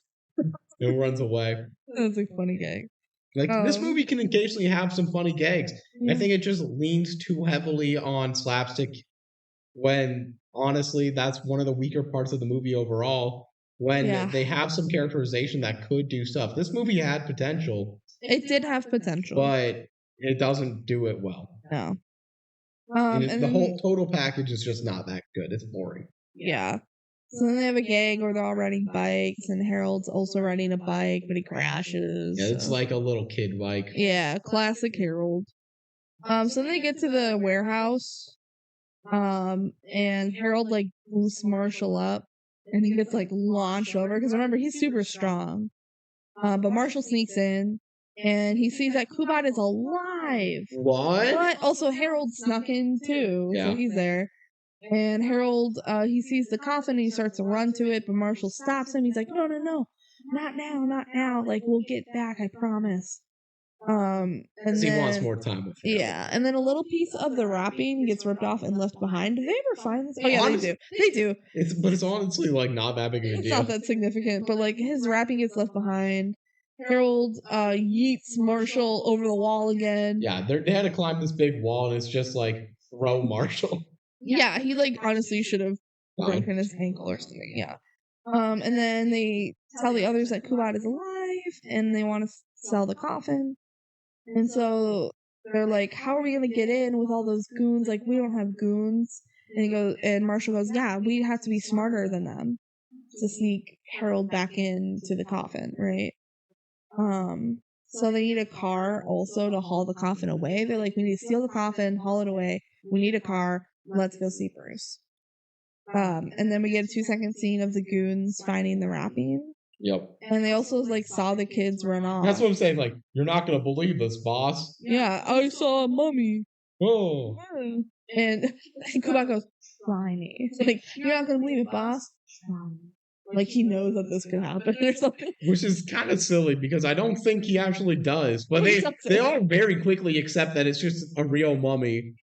and runs away. That's a funny gag. Like, this movie can occasionally have some funny gags. I think it just leans too heavily on slapstick when, honestly, that's one of the weaker parts of the movie overall. When they have some characterization that could do stuff. This movie had potential. It did have potential. But it doesn't do it well. No. And the whole total package is just not that good. It's boring. Yeah. So then they have a gang where they're all riding bikes, and Harold's also riding a bike, but he crashes. Yeah, it's like a little kid bike. Yeah, classic Harold. So then they get to the warehouse, and Harold like boosts Marshall up, and he gets like launched over because remember he's super strong. But Marshall sneaks in, and he sees that Kubat is alive. What? But also Harold snuck in too, so he's there. And Harold, he sees the coffin and he starts to run to it, but Marshall stops him. He's like, "No, not now. Like, we'll get back, I promise." And he wants more time with him. Yeah, and then a little piece of the wrapping gets ripped off and left behind. Did they ever find this? Oh yeah, they do. But it's honestly like not that big of a deal. It's not that significant, but like his wrapping gets left behind. Harold yeets Marshall over the wall again. Yeah, they had to climb this big wall, and it's just like throw Marshall. Yeah, he like honestly should have broken his ankle or something. Yeah. And then they tell the others that Kubat is alive, and they want to sell the coffin. And so they're like, "How are we gonna get in with all those goons? Like, we don't have goons." And Marshall goes, "Yeah, we have to be smarter than them to sneak Harold back into the coffin, right?" So they need a car also to haul the coffin away. They're like, "We need to steal the coffin, haul it away. We need a car. Let's go see Bruce." And then we get a 2-second scene of the goons finding the wrapping. Yep. And they also like saw the kids run off. That's what I'm saying. Like, you're not gonna believe this, boss. Yeah, I saw a mummy. Oh. And Kubat goes, "Try me." Like, "You're not gonna believe it, boss. Try me." Like he knows that this could happen or something. Which is kind of silly because I don't think he actually does. But they all very quickly accept that it's just a real mummy.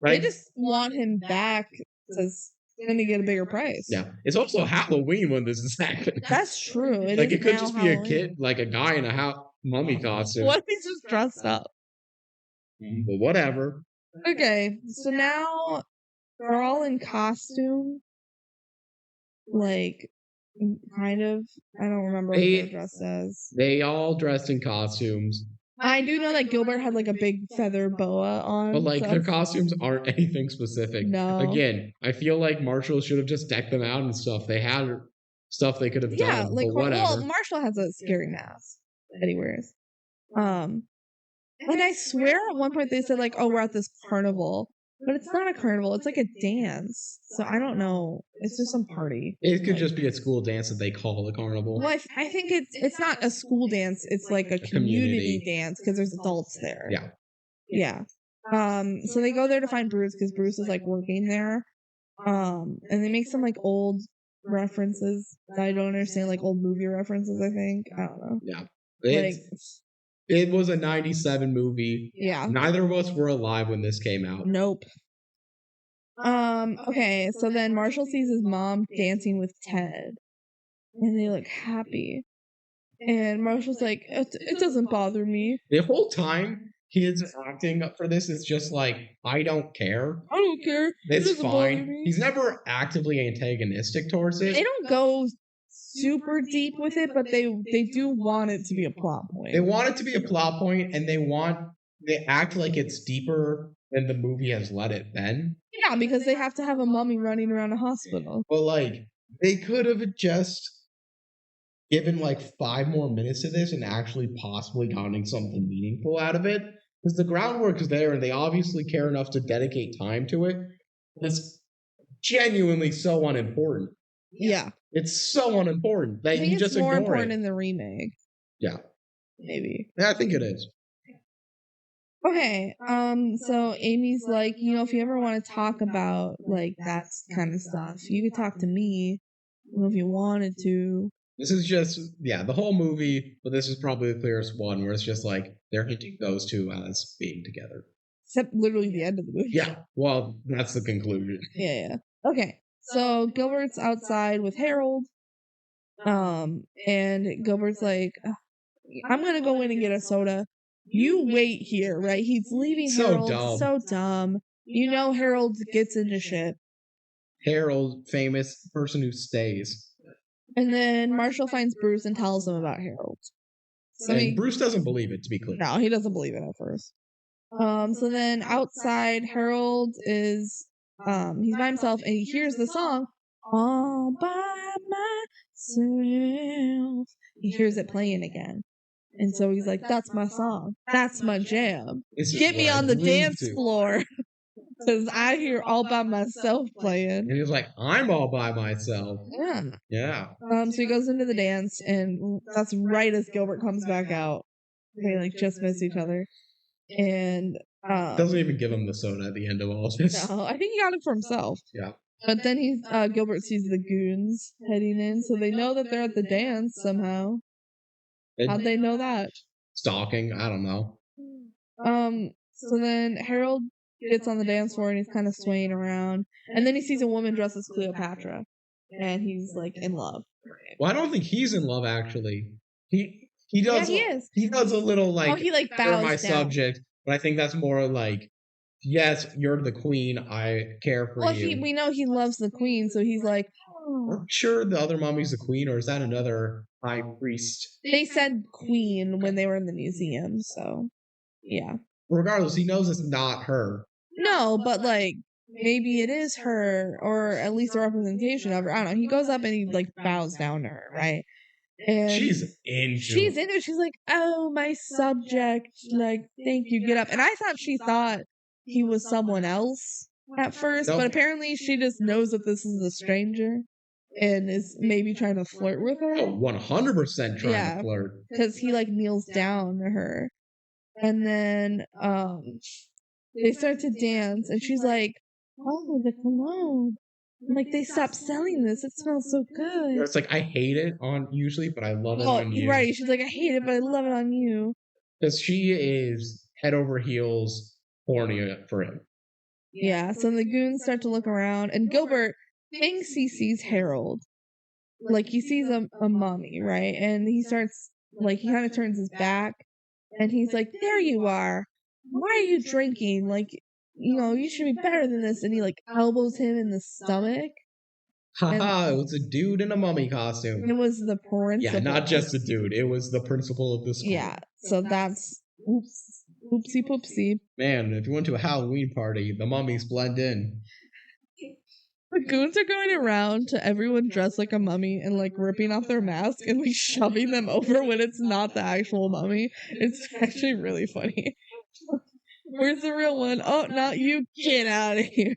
Right? They just want him back because then they get a bigger price. Yeah. It's also Halloween when this is happening. That's true. It could just be a kid, like a guy in a mummy costume. What if he's just dressed up? But whatever. Okay, so now they're all in costume. Like, kind of. I don't remember what they're dressed as. They all dressed in costumes. I do know that Gilbert had like a big feather boa on. But like so- their costumes aren't anything specific. No. Again, I feel like Marshall should have just decked them out and stuff. They had stuff they could have Yeah, done, like but whatever. well, Marshall has a scary mask that he wears. And I swear at one point they said like, "Oh, we're at this carnival," but it's not a carnival; it's like a dance. So I don't know. It's just some party. It could Like- just be a school dance that they call the carnival. Well, I think it's not a school dance; it's like a community dance because there's adults there. Yeah. Yeah. So they go there to find Bruce because Bruce is like working there. And they make some like old references that I don't understand, like old movie references. I think I don't know. Yeah. Like, It was a 97 movie. yeah. Neither of us were alive when this came out. Nope. Okay, so then Marshall sees his mom dancing with Ted, and they look happy. And Marshall's like, it doesn't bother me. The whole time his acting up for this is just like, I don't care. I don't care. It It's doesn't bother fine. me. He's never actively antagonistic towards it. They don't go super deep with it, but they do want it to be a plot point. They want it to be a plot point, and they act like it's deeper than the movie has let it been. Yeah, because they have to have a mummy running around a hospital. But like, they could have just given like 5 more minutes to this and actually possibly gotten something meaningful out of it. Because the groundwork is there, and they obviously care enough to dedicate time to it. It's genuinely so unimportant. Yeah. It's so unimportant I that think you it's just more ignore important it. in the remake. Yeah. Maybe. Yeah, I think it is. Okay, so Amy's like, if you ever want to talk about, like, that kind of stuff, you could talk to me, if you wanted to. This is just, the whole movie, but this is probably the clearest one where it's just like, they're hinting those two as being together. Except literally the end of the movie. Yeah, well, that's the conclusion. Yeah. Okay, so Gilbert's outside with Harold, and Gilbert's like, I'm gonna go in and get a soda. You wait here, right? He's leaving So Harold. dumb. So dumb. Harold gets into shit. Harold, famous person who stays. And then Marshall finds Bruce and tells him about Harold. So And Bruce doesn't believe it, to be clear. No, he doesn't believe it at first. So then outside, Harold is he's by himself and he hears the song all by myself. He hears it playing again. And so he's like, that's my song. That's my jam. Get me on the dance floor. Because I hear all by myself playing. And he was like, I'm all by myself. Yeah. Yeah. So he goes into the dance, and that's right as Gilbert comes back out. They like just miss each other. And doesn't even give him the soda at the end of all this. No, I think he got it for himself. Yeah. But then Gilbert sees the goons heading in, so they know that they're at the dance somehow. How'd they know that? Stalking, I don't know. So then Harold gets on the dance floor and he's kind of swaying around, and then he sees a woman dressed as Cleopatra, and he's like in love. Well, I don't think he's in love actually. He does. Yeah, he is. He does a little like. Oh, he like bows you're my down. subject, but I think that's more like, yes, you're the queen. I care for Well, you. we know he loves the queen, so he's like, I'm sure the other mommy's the queen, or is that another high priest? They said queen when they were in the museum, so yeah. Regardless, he knows it's not her. No, but like maybe it is her, or at least a representation of her. I don't know. He goes up and he like bows down to her, right? And she's into it. She's like, oh, my subject. Like, thank you. Get up. And I thought she thought he was someone else at first, Nope. but apparently she just knows that this is a stranger and is maybe trying to flirt with her. Oh, 100% trying Yeah. to flirt. Because he like kneels down to her. And then they start to dance, and she's like, oh, the cologne. Like, they stopped selling this. It smells so good. It's like, I hate it on usually, but I love it on you. Right. She's like, I hate it, but I love it on you. Because she is head over heels horny for him. Yeah, so the goons start to look around, and Gilbert thinks he sees Harold. Like, he sees a mummy, right? And he starts, like, he kind of turns his back, and he's like, there you are. Why are you drinking? Like, you should be better than this. And he, like, elbows him in the stomach. Haha, it was a dude in a mummy costume. It was the principal. Yeah, not just a dude. It was the principal of the school. Yeah, so that's Oops. Oopsie poopsie. Man, if you went to a Halloween party, the mummies blend in. The goons are going around to everyone dressed like a mummy and like ripping off their mask and like shoving them over when it's not the actual mummy. It's actually really funny. Where's the real one? Oh, not you. Get out of here.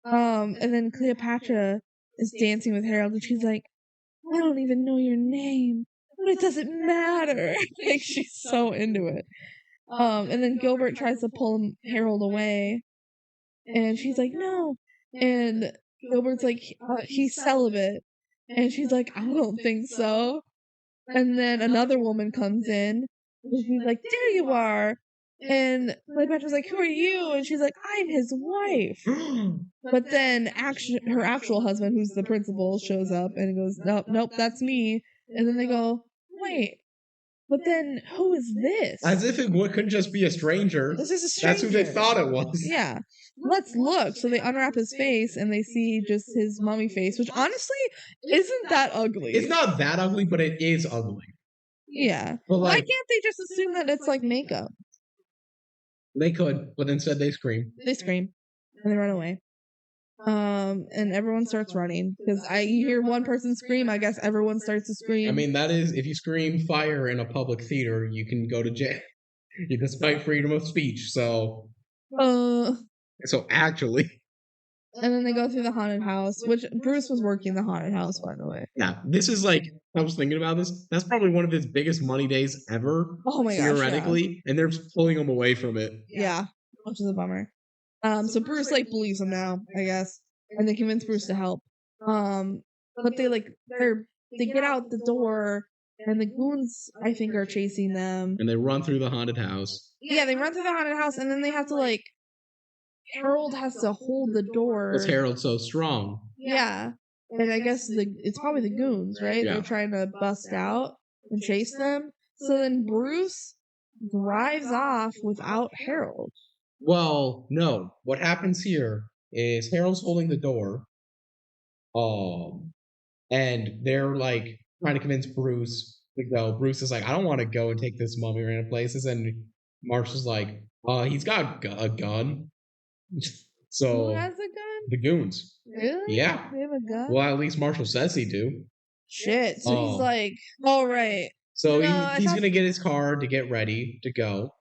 And then Cleopatra is dancing with Harold and she's like, I don't even know your name, but it doesn't matter. Like she's so into it. And then Gilbert tries to pull Harold away and she's like, no. And Gilbert's like, he's celibate. And she's like, I don't think so. And then another woman comes in and she's like, there you are. And Cleopatra's like, who are you? And she's like, I'm his wife. But then her actual husband, who's the principal, shows up and goes, nope, that's me. And then they go, wait, but then who is this? As if it couldn't just be a stranger. This is a stranger. That's who they thought it was. Yeah. Let's look. So they unwrap his face and they see just his mummy face, which honestly isn't that ugly. It's not that ugly, but it is ugly. Yeah. But like, why can't they just assume that it's like makeup? They could, but instead they scream. They scream and they run away. And everyone starts running because you hear one person scream. I guess everyone starts to scream. I mean, that is, if you scream fire in a public theater, you can go to jail. Despite freedom of speech. So actually. And then they go through the haunted house, which Bruce was working the haunted house, by the way. Yeah, this is like, I was thinking about this. That's probably one of his biggest money days ever. Oh my gosh. Theoretically. Yeah. And they're pulling him away from it. Yeah, which is a bummer. So Bruce like believes him now, I guess. And they convince Bruce to help. But they get out the door and the goons, I think, are chasing them. And they run through the haunted house. Yeah, they run through the haunted house and then they have to Harold has to hold the door. Because Harold's so strong. Yeah. And I guess it's probably the goons, right? Yeah. They're trying to bust out and chase them. So then Bruce drives off without Harold. Well, no. What happens here is Harold's holding the door. And they're trying to convince Bruce to go. Bruce is like, I don't want to go and take this mummy random places. And Marshall's like, he's got a gun. So who has a gun? The goons. Really? Yeah. They have a gun? Well, at least Marshall says he do. Shit. So he's like, all right. So he's going to get his car to get ready to go.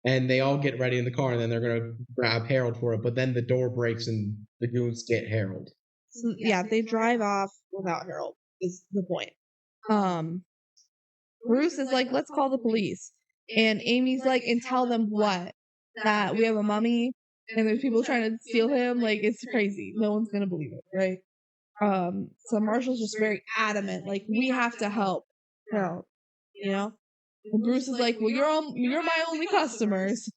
And they all get ready in the car, and then they're going to grab Harold for it. But then the door breaks, and the goons get Harold. So, yeah, they drive off without Harold, is the point. Bruce is like, let's call the police. And Amy's like, and tell them what? That we have a mummy, and there's people trying to steal him. It's crazy. No one's going to believe it, right? So Marshall's just very adamant, we have to help Harold, you know? And Bruce is like, well, you're my only customers.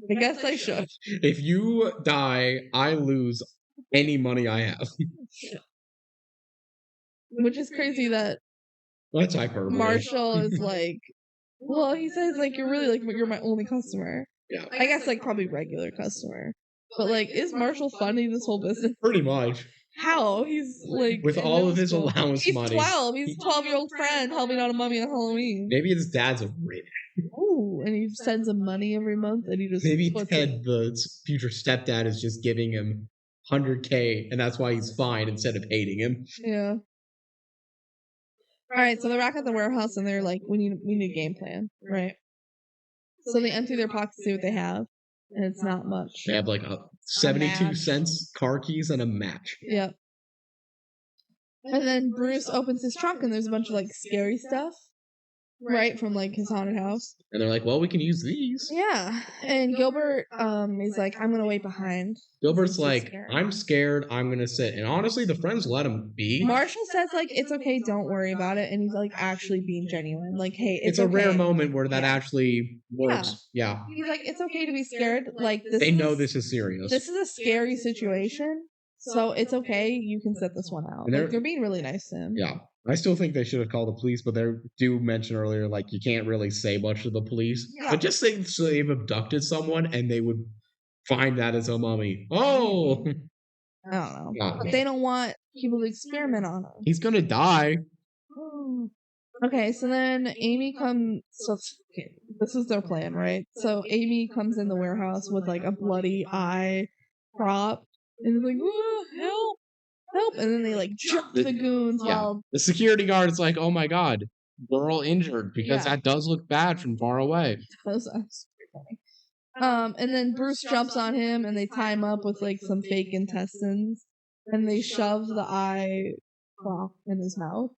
I guess I should. If you die, I lose any money I have. Which is crazy that that's hyperbole. Marshall is well, he says you're really you're my only customer. Yeah. I guess probably regular customer. But is Marshall funding this whole business? Pretty much. How? He's with all of his allowance money. He's 12. He's a 12-year-old friend helping out a mummy on Halloween. Maybe his dad's a rich. Ooh, and he sends him money every month and he just maybe Ted, the future stepdad, is just giving him $100K and that's why he's fine instead of hating him. Yeah. Alright, so they're back at the warehouse and they're like, we need a game plan, right? So they empty their pockets to see what they have. And it's not much. They have a 72 cents car keys and a match. Yep. And then Bruce opens his trunk and there's a bunch of scary stuff. Right, from his haunted house. And they're like, well, we can use these. Yeah. And Gilbert is like, I'm gonna wait behind. Gilbert's like, I'm scared, I'm gonna sit. And honestly, the friends let him be. Marshall says it's okay, don't worry about it. And he's actually being genuine. Hey, it's a rare moment where that actually works. Yeah. He's like, it's okay to be scared. They know this is serious. This is a scary situation. So it's okay, you can sit this one out. They're being really nice to him. Yeah. I still think they should have called the police, but they do mention earlier, you can't really say much to the police. Yeah. But just say they've abducted someone and they would find that as a mummy. Oh! I don't know. But they don't want people to experiment on him. He's gonna die. Okay, so then Amy comes. So okay, this is their plan, right? So Amy comes in the warehouse with like a bloody eye prop, and is like, "Ooh, help, help!" And then they like jump the goons while The security guard is like, oh my god, girl injured, because Yeah. that does look bad from far away. That's super funny. And then Bruce jumps on him, and they tie him up with like some fake intestines, and they shove the eye prop in his mouth.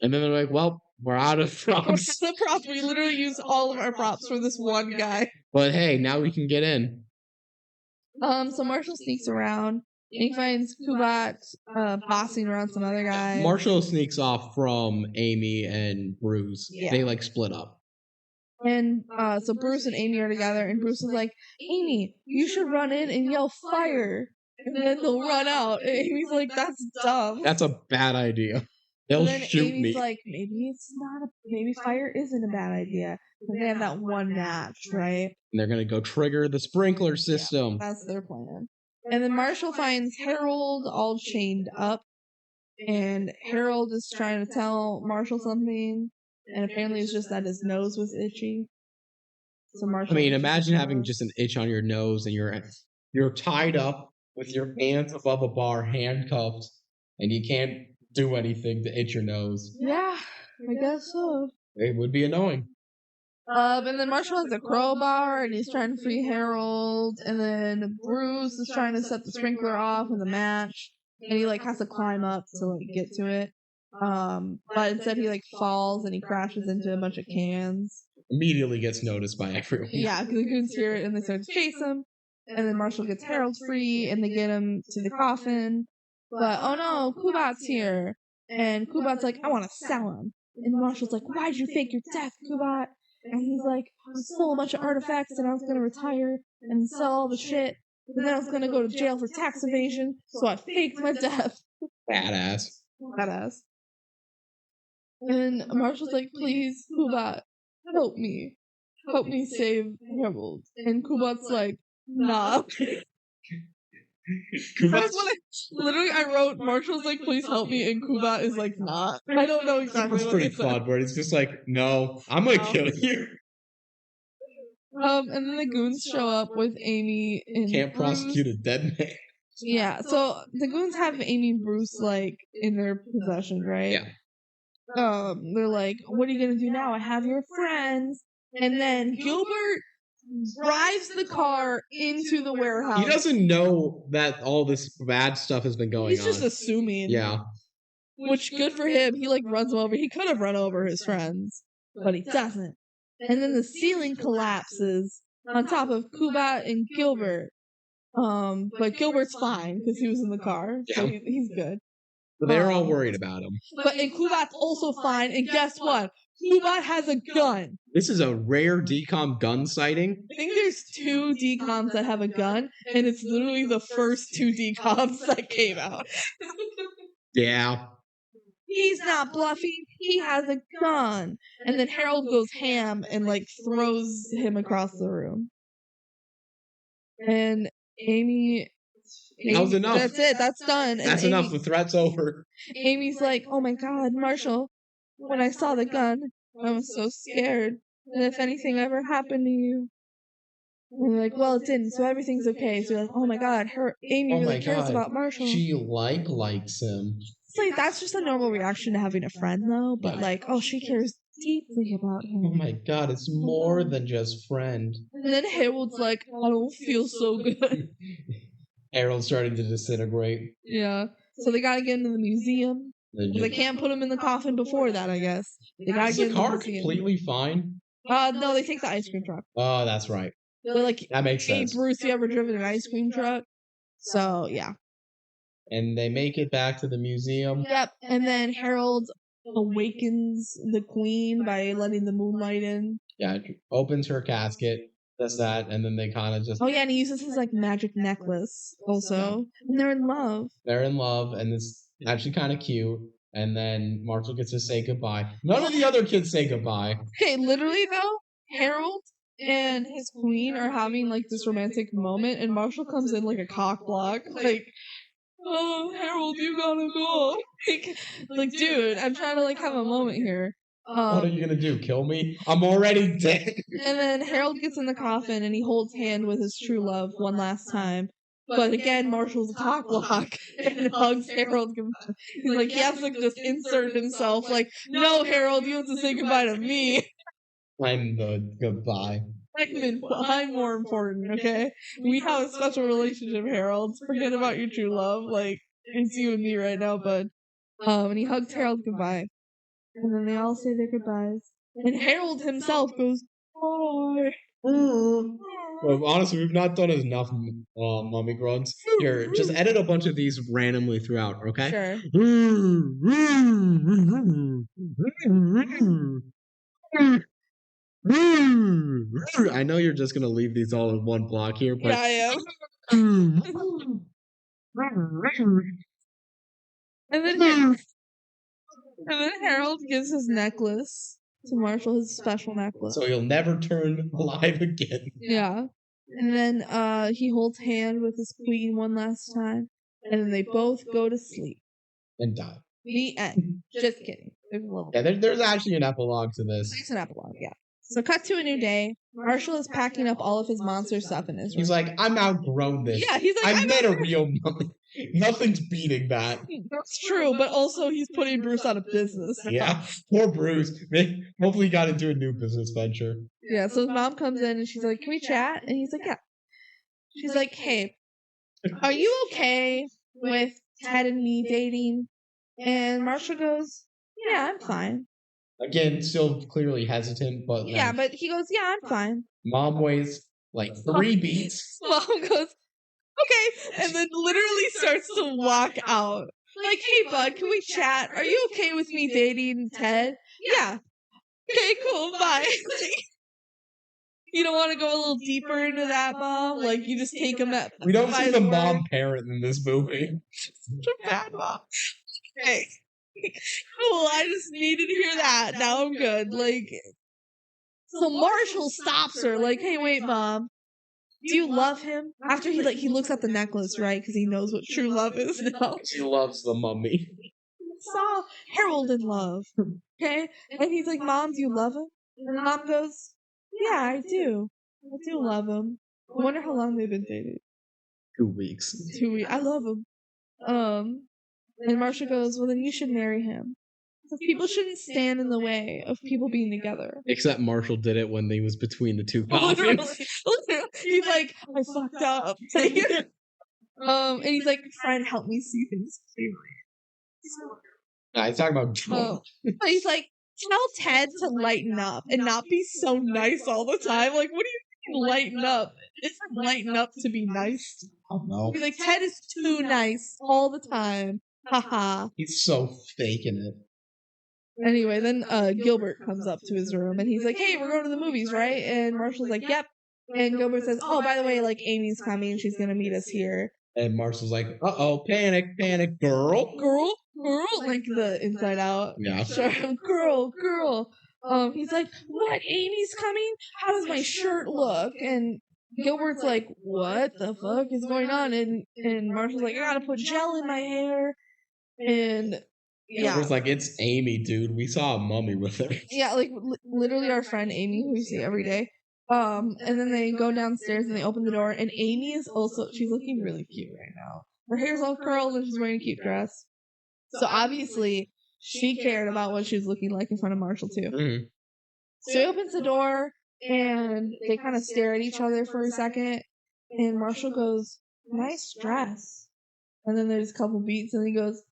And then they're like, well, we're out of props. The props. We literally use all of our props for this one guy. But hey, now we can get in. So Marshall sneaks around and he finds Kubat bossing around some other guy. Marshall sneaks off from Amy and Bruce. Yeah. They like split up. And so Bruce and Amy are together, and Bruce is like, Amy, you should run in and yell fire. And then they'll run out. And Amy's like, that's dumb. That's a bad idea. They'll shoot Amy's me. like, maybe fire isn't a bad idea. But they have that one match, right? And they're gonna go trigger the sprinkler system. Yeah, that's their plan. And then Marshall finds Harold all chained up, and Harold is trying to tell Marshall something, and apparently it's just that his nose was itchy. So Marshall. I mean, imagine having just an itch on your nose, and you're tied up with your hands above a bar, handcuffed, and you can't do anything to itch your nose. Yeah, I guess so. It would be annoying. And then Marshall has a crowbar, and he's trying to free Harold, and then Bruce is trying to set the sprinkler off in the match, and he like has to climb up to like get to it. But instead he like falls and he crashes into a bunch of cans. Immediately gets noticed by everyone. Yeah, because the goons hear it and they start to chase him, and then Marshall gets Harold free, and they get him to the coffin. But oh no, Kubat's here, and Kubat's like, I want to sell him, and Marshall's like, why'd you fake your death, Kubat? And he's like, I stole a bunch of artifacts and I was gonna retire and sell all the shit, and then I was gonna go to jail for tax evasion, so I faked my death. Badass. And Marshall's like, please, Kubat, help me save Harold. And Kubat's like, nah. That's what I wrote. Marshall's like, please help me, and Kubat is like, nah. I don't know exactly It's what pretty they said. fun, but it's just like, no, I'm gonna kill you. And then the goons show up with Amy and Can't Bruce. prosecute a dead man. Yeah, so the goons have Amy and Bruce like in their possession, right? Yeah. They're like, what are you gonna do now? I have your friends. And then Gilbert drives the car into the warehouse. He doesn't know that all this bad stuff has been going on. He's just assuming. Yeah. Which, good for him. He like runs him over. He could have run over his friends, but he doesn't. And then the ceiling collapses on top of Kubat and Gilbert. But Gilbert's fine because he was in the car, so he's good. But they're all worried about him. And Kubat's also fine, and guess what? Kubat has a gun. This is a rare DCOM gun sighting. I think there's 2 DCOMs that have a gun, and it's literally the first 2 DCOMs that came out. Yeah. He's not bluffing. He has a gun. And then Harold goes ham and like throws him across the room. And Amy, That was enough. That's it. That's done. That's enough. The threat's over. Amy's like, oh my god, Marshall, when I saw the gun, I was so scared. And if anything ever happened to you. And they're like, well, it didn't, so everything's okay. So you're like, oh my god, Amy really cares about Marshall. She likes him. It's like, that's just a normal reaction to having a friend, though. But like, oh, she cares deeply about him. Oh my god, it's more than just friend. And then Harold's like, I don't feel so good. Harold's starting to disintegrate. Yeah. So they gotta get into the museum. They can't put him in the coffin before that, I guess. They gotta get in the car museum. completely fine? No, they take the ice cream truck. Oh, that's right. They're like, that makes sense. Hey, Bruce, you ever driven an ice cream truck? So, yeah. And they make it back to the museum. Yep. And then Harold awakens the queen by letting the moonlight in. Yeah, opens her casket, does that, and then they kind of just... Oh, yeah, and he uses his, like, magic necklace also. And they're in love. They're in love, and it's actually kind of cute. And then Marshall gets to say goodbye. None of the other kids say goodbye. Okay, literally, though, Harold and his queen are having, like, this romantic moment, and Marshall comes in like a cock block. Like, oh, Harold, you gotta go. Like, dude, I'm trying to, like, have a moment here. What are you gonna do? Kill me? I'm already dead. And then Harold gets in the coffin and he holds hand with his true love one last time. But again, Marshall's a cock block and hugs Harold goodbye. He's like, he has to just insert himself. Like, no, Harold, you have to say goodbye to me. I'm the goodbye. I'm more important, okay? We have a special relationship, Harold. Forget about your true love. Like, it's you and me right now, bud. And he hugs Harold goodbye. And then they all say their goodbyes. And Harold himself goes, bye. Well, honestly, we've not done enough mummy grunts. Here, just edit a bunch of these randomly throughout, okay? Sure. I know you're just gonna leave these all in one block here, but Yeah, I am. And then Harold gives his necklace to Marshall, his special necklace. So he'll never turn alive again. Yeah. And then he holds hand with his queen one last time. And then they both go to sleep. And die. The end. Just kidding. There's a little. Yeah, there's actually an epilogue to this. It's an epilogue, yeah. So cut to a new day. Marshall is packing up all of his monster stuff in his room. He's like, I'm outgrown this. Yeah, he's like, I met a real mummy. Nothing's beating that. That's true, but also he's putting Bruce out of business. Yeah, poor Bruce. Hopefully he got into a new business venture. Yeah, so his mom comes in and she's like, can we chat? And he's like, yeah. She's like, hey, are you okay with Ted and me dating? And Marshall goes, yeah, I'm fine. Again, still clearly hesitant, but yeah, but he goes, yeah, I'm fine. Mom weighs like 3 beats. Mom goes, okay, and then literally starts to walk out. Like, hey, bud, can we chat? Are you okay with me dating Ted? Yeah. Okay, cool, bye. You don't want to go a little deeper into that, Mom? Like, you just take him at. We don't see the mom parent in this movie. Such a bad mom. Okay. Cool, I just needed to hear that. Now I'm good. Like, so Marshall stops her, like, hey, wait, Mom. Do you love him? After he looks at the necklace, right? Because he knows what true love is now. She loves the mummy. Saw Harold in love. Okay? And he's like, Mom, do you love him? And the mom goes, yeah, I do. I do love him. I wonder how long they've been dating. 2 weeks. 2 weeks. I love him. And Marcia goes, well, then you should marry him. So people shouldn't stand in the way of people being together. Except Marshall did it when they was between the two coffins. Literally. He's like, I fucked up. And he's like, trying to help me see things clearly. Nah, he's talking about Joel. But he's like, tell Ted to lighten up and not be so nice all the time. Like, what do you mean lighten up? It's lighten up to be nice. I don't know. He's like, Ted is too nice all the time. Haha. He's so faking it. Anyway, then Gilbert comes up to his room and he's like, hey, we're going to the movies, right? And Marshall's like, yep. And Gilbert says, oh, by the way, like, Amy's coming. She's going to meet us here. And Marshall's like, uh-oh, panic, girl. Girl? Like the Inside Out. Yeah. Sure. Girl. He's like, what? Amy's coming? How does my shirt look? And Gilbert's like, what the fuck is going on? And Marshall's like, I gotta put gel in my hair. And yeah. Gilbert's like, it's Amy, dude. We saw a mummy with her. Yeah, like literally our friend Amy, who we see every day. And then they go downstairs and they open the door, and Amy is also, she's looking really cute right now. Her hair's all curled and she's wearing a cute dress. So obviously she cared about what she was looking like in front of Marshall too. Mm-hmm. So he opens the door and they kind of stare at each other for a second, and Marshall goes, nice dress. And then there's a couple beats and he goes,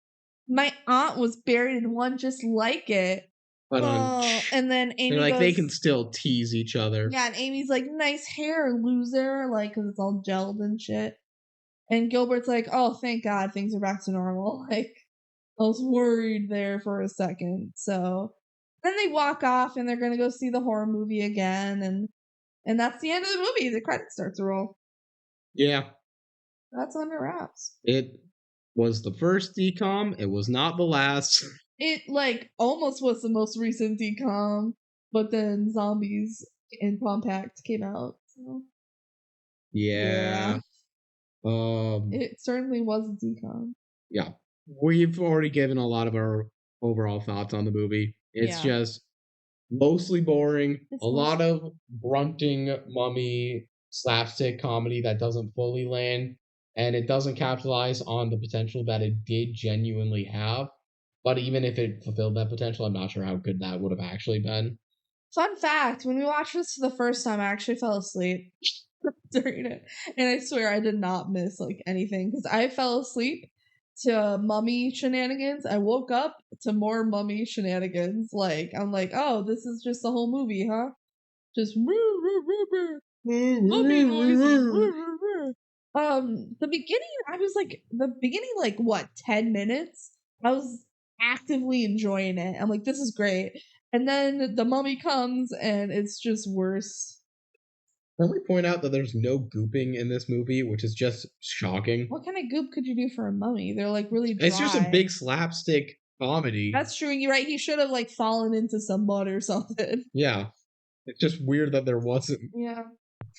my aunt was buried in one just like it. But and then Amy they're like, goes, they can still tease each other. yeah, and Amy's like, nice hair, loser, like, because it's all gelled and shit. And Gilbert's like, oh, thank God, things are back to normal. Like, I was worried there for a second. So then they walk off and they're going to go see the horror movie again. And that's the end of the movie. The credits start to roll. Yeah. That's Under Wraps. It was the first DCOM. It was not the last. It, like, almost was the most recent DCOM, but then Zombies and Compact came out. So. Yeah. It certainly was a DCOM. Yeah. We've already given a lot of our overall thoughts on the movie. It's just Mostly boring. It's A lot of grunting mummy slapstick comedy that doesn't fully land, and it doesn't capitalize on the potential that it did genuinely have. But even if it fulfilled that potential, I'm not sure how good that would have actually been. Fun fact, when we watched this for the first time, I actually fell asleep during it. And I swear I did not miss like anything because I fell asleep to mummy shenanigans. I woke up to more mummy shenanigans. Like, I'm like, oh, this is just the whole movie, huh? Just mummy noises. The beginning, I was like, what, 10 minutes? I was actively enjoying it. I'm like, this is great. And then the mummy comes and it's just worse. Can we point out that there's no gooping in this movie, which is just shocking? What kind of goop could you do for a mummy? They're like really dry. It's just a big slapstick comedy. That's true. You're right. He should have like fallen into some mud or something. Yeah. It's just weird that there wasn't. Yeah.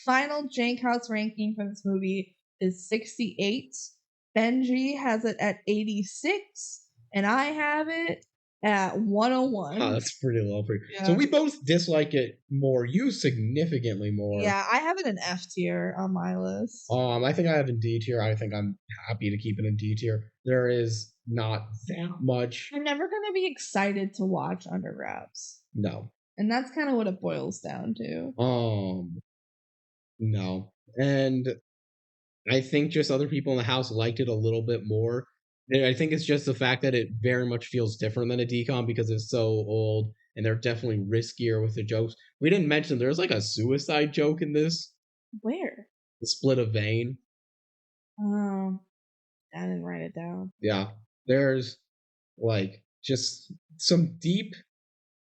Final Jank House ranking for this movie is 68. Benji has it at 86. And I have it at 101. Oh, that's pretty low for you. Yeah. So we both dislike it more. You significantly more. Yeah, I have it in F tier on my list. I think I have in D tier. I think I'm happy to keep it in D tier. There is not that much. I'm never gonna be excited to watch Under Wraps. No. And that's kind of what it boils down to. No. And I think just other people in the house liked it a little bit more. And I think it's just the fact that it very much feels different than a DCOM because it's so old and they're definitely riskier with the jokes. We didn't mention there's like a suicide joke in this. Where? The split a vein. Oh, I didn't write it down. Yeah. There's like just some deep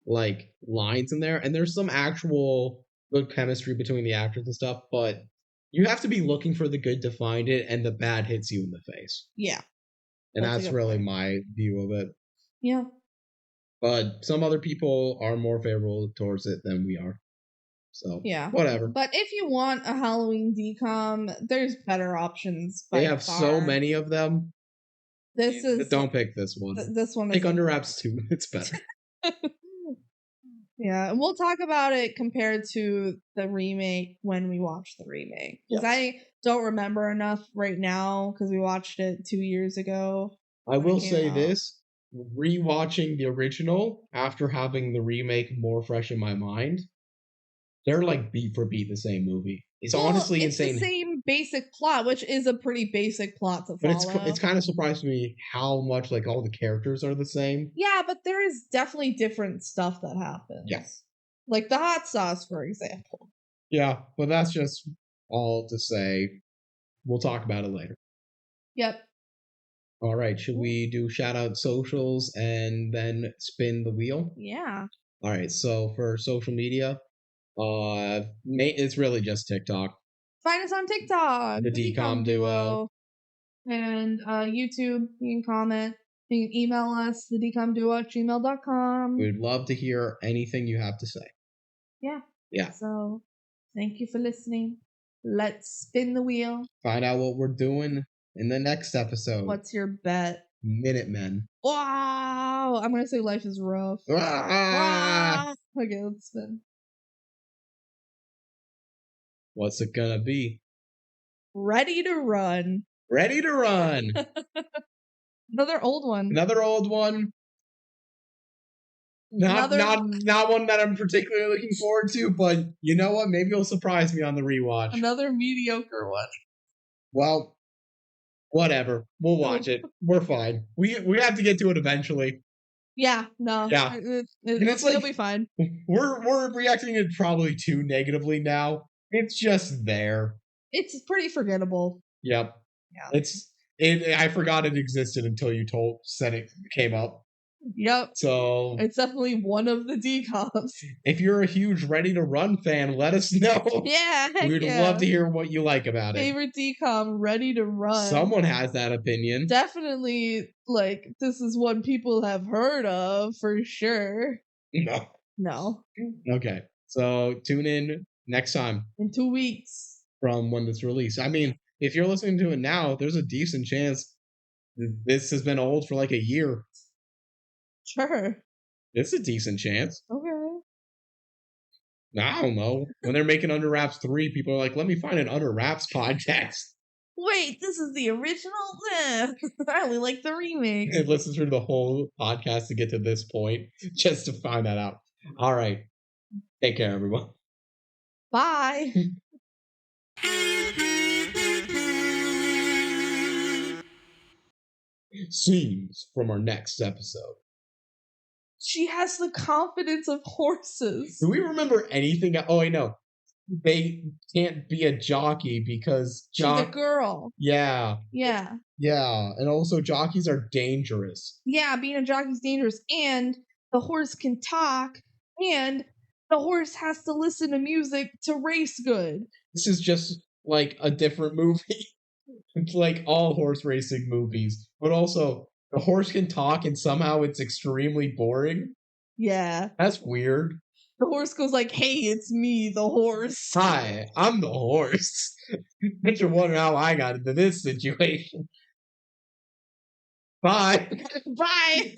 like lines in there, and there's some actual good chemistry between the actors and stuff, but you have to be looking for the good to find it, and the bad hits you in the face. Yeah. And that's really my view of it. Yeah. But some other people are more favorable towards it than we are. So, yeah, whatever. But if you want a Halloween DCOM, there's better options. They have so many of them. Don't pick this one. This one. Pick Under Wraps 2. It's better. Yeah, and we'll talk about it compared to the remake when we watch the remake. Because I don't remember enough right now because we watched it 2 years ago. I will say this. Rewatching the original after having the remake more fresh in my mind, they're like beat for beat the same movie. It's honestly insane. It's the same basic plot, which is a pretty basic plot to follow. But it's kind of surprised me how much like all the characters are the same. Yeah, but there is definitely different stuff that happens. Yes. Like the hot sauce, for example. Yeah, but that's just all to say. We'll talk about it later. Yep. All right, should we do shout out socials and then spin the wheel? Yeah. All right, so for social media, it's really just TikTok. Find us on TikTok. The DCOM Duo. And YouTube, you can comment. You can email us, thedcomduo@gmail.com. We'd love to hear anything you have to say. Yeah. Yeah. So, thank you for listening. Let's spin the wheel. Find out what we're doing in the next episode. What's your bet? Minutemen. Wow! I'm gonna say life is rough. Ah! Okay, let's spin. What's it gonna be? Ready to run. Ready to run. Another old one. Another old one. Not one that I'm particularly looking forward to, but you know what? Maybe it'll surprise me on the rewatch. Another mediocre one. Well, whatever. We'll watch it. We're fine. We have to get to it eventually. Yeah, no. Yeah. It'll be fine. We're reacting it probably too negatively now. It's just there. It's pretty forgettable. Yep. Yeah. I forgot it existed until you said it came up. Yep. So it's definitely one of the DCOMs. If you're a huge Ready to Run fan, let us know. Yeah. We'd love to hear what you like about it. Favorite DCOM, Ready to Run. Someone has that opinion. Definitely, like, this is one people have heard of for sure. No. Okay. So tune in next time. In 2 weeks. From when it's released. I mean, if you're listening to it now, there's a decent chance this has been old for like a year. Sure. It's a decent chance. Okay. I don't know. When they're making Under Wraps 3, people are like, let me find an Under Wraps podcast. Wait, this is the original? I only like the remake. And listen through the whole podcast to get to this point just to find that out. All right. Take care, everyone. Bye. Scenes from our next episode. She has the confidence of horses. Do we remember anything? Oh, I know. They can't be a jockey because She's a girl. Yeah. Yeah. Yeah. And also jockeys are dangerous. Yeah, being a jockey's dangerous. And the horse can talk. And the horse has to listen to music to race good. This is just like a different movie. It's like all horse racing movies. But also, the horse can talk and somehow it's extremely boring. Yeah. That's weird. The horse goes like, hey, it's me, the horse. Hi, I'm the horse. Bet you're wondering how I got into this situation. Bye. Bye.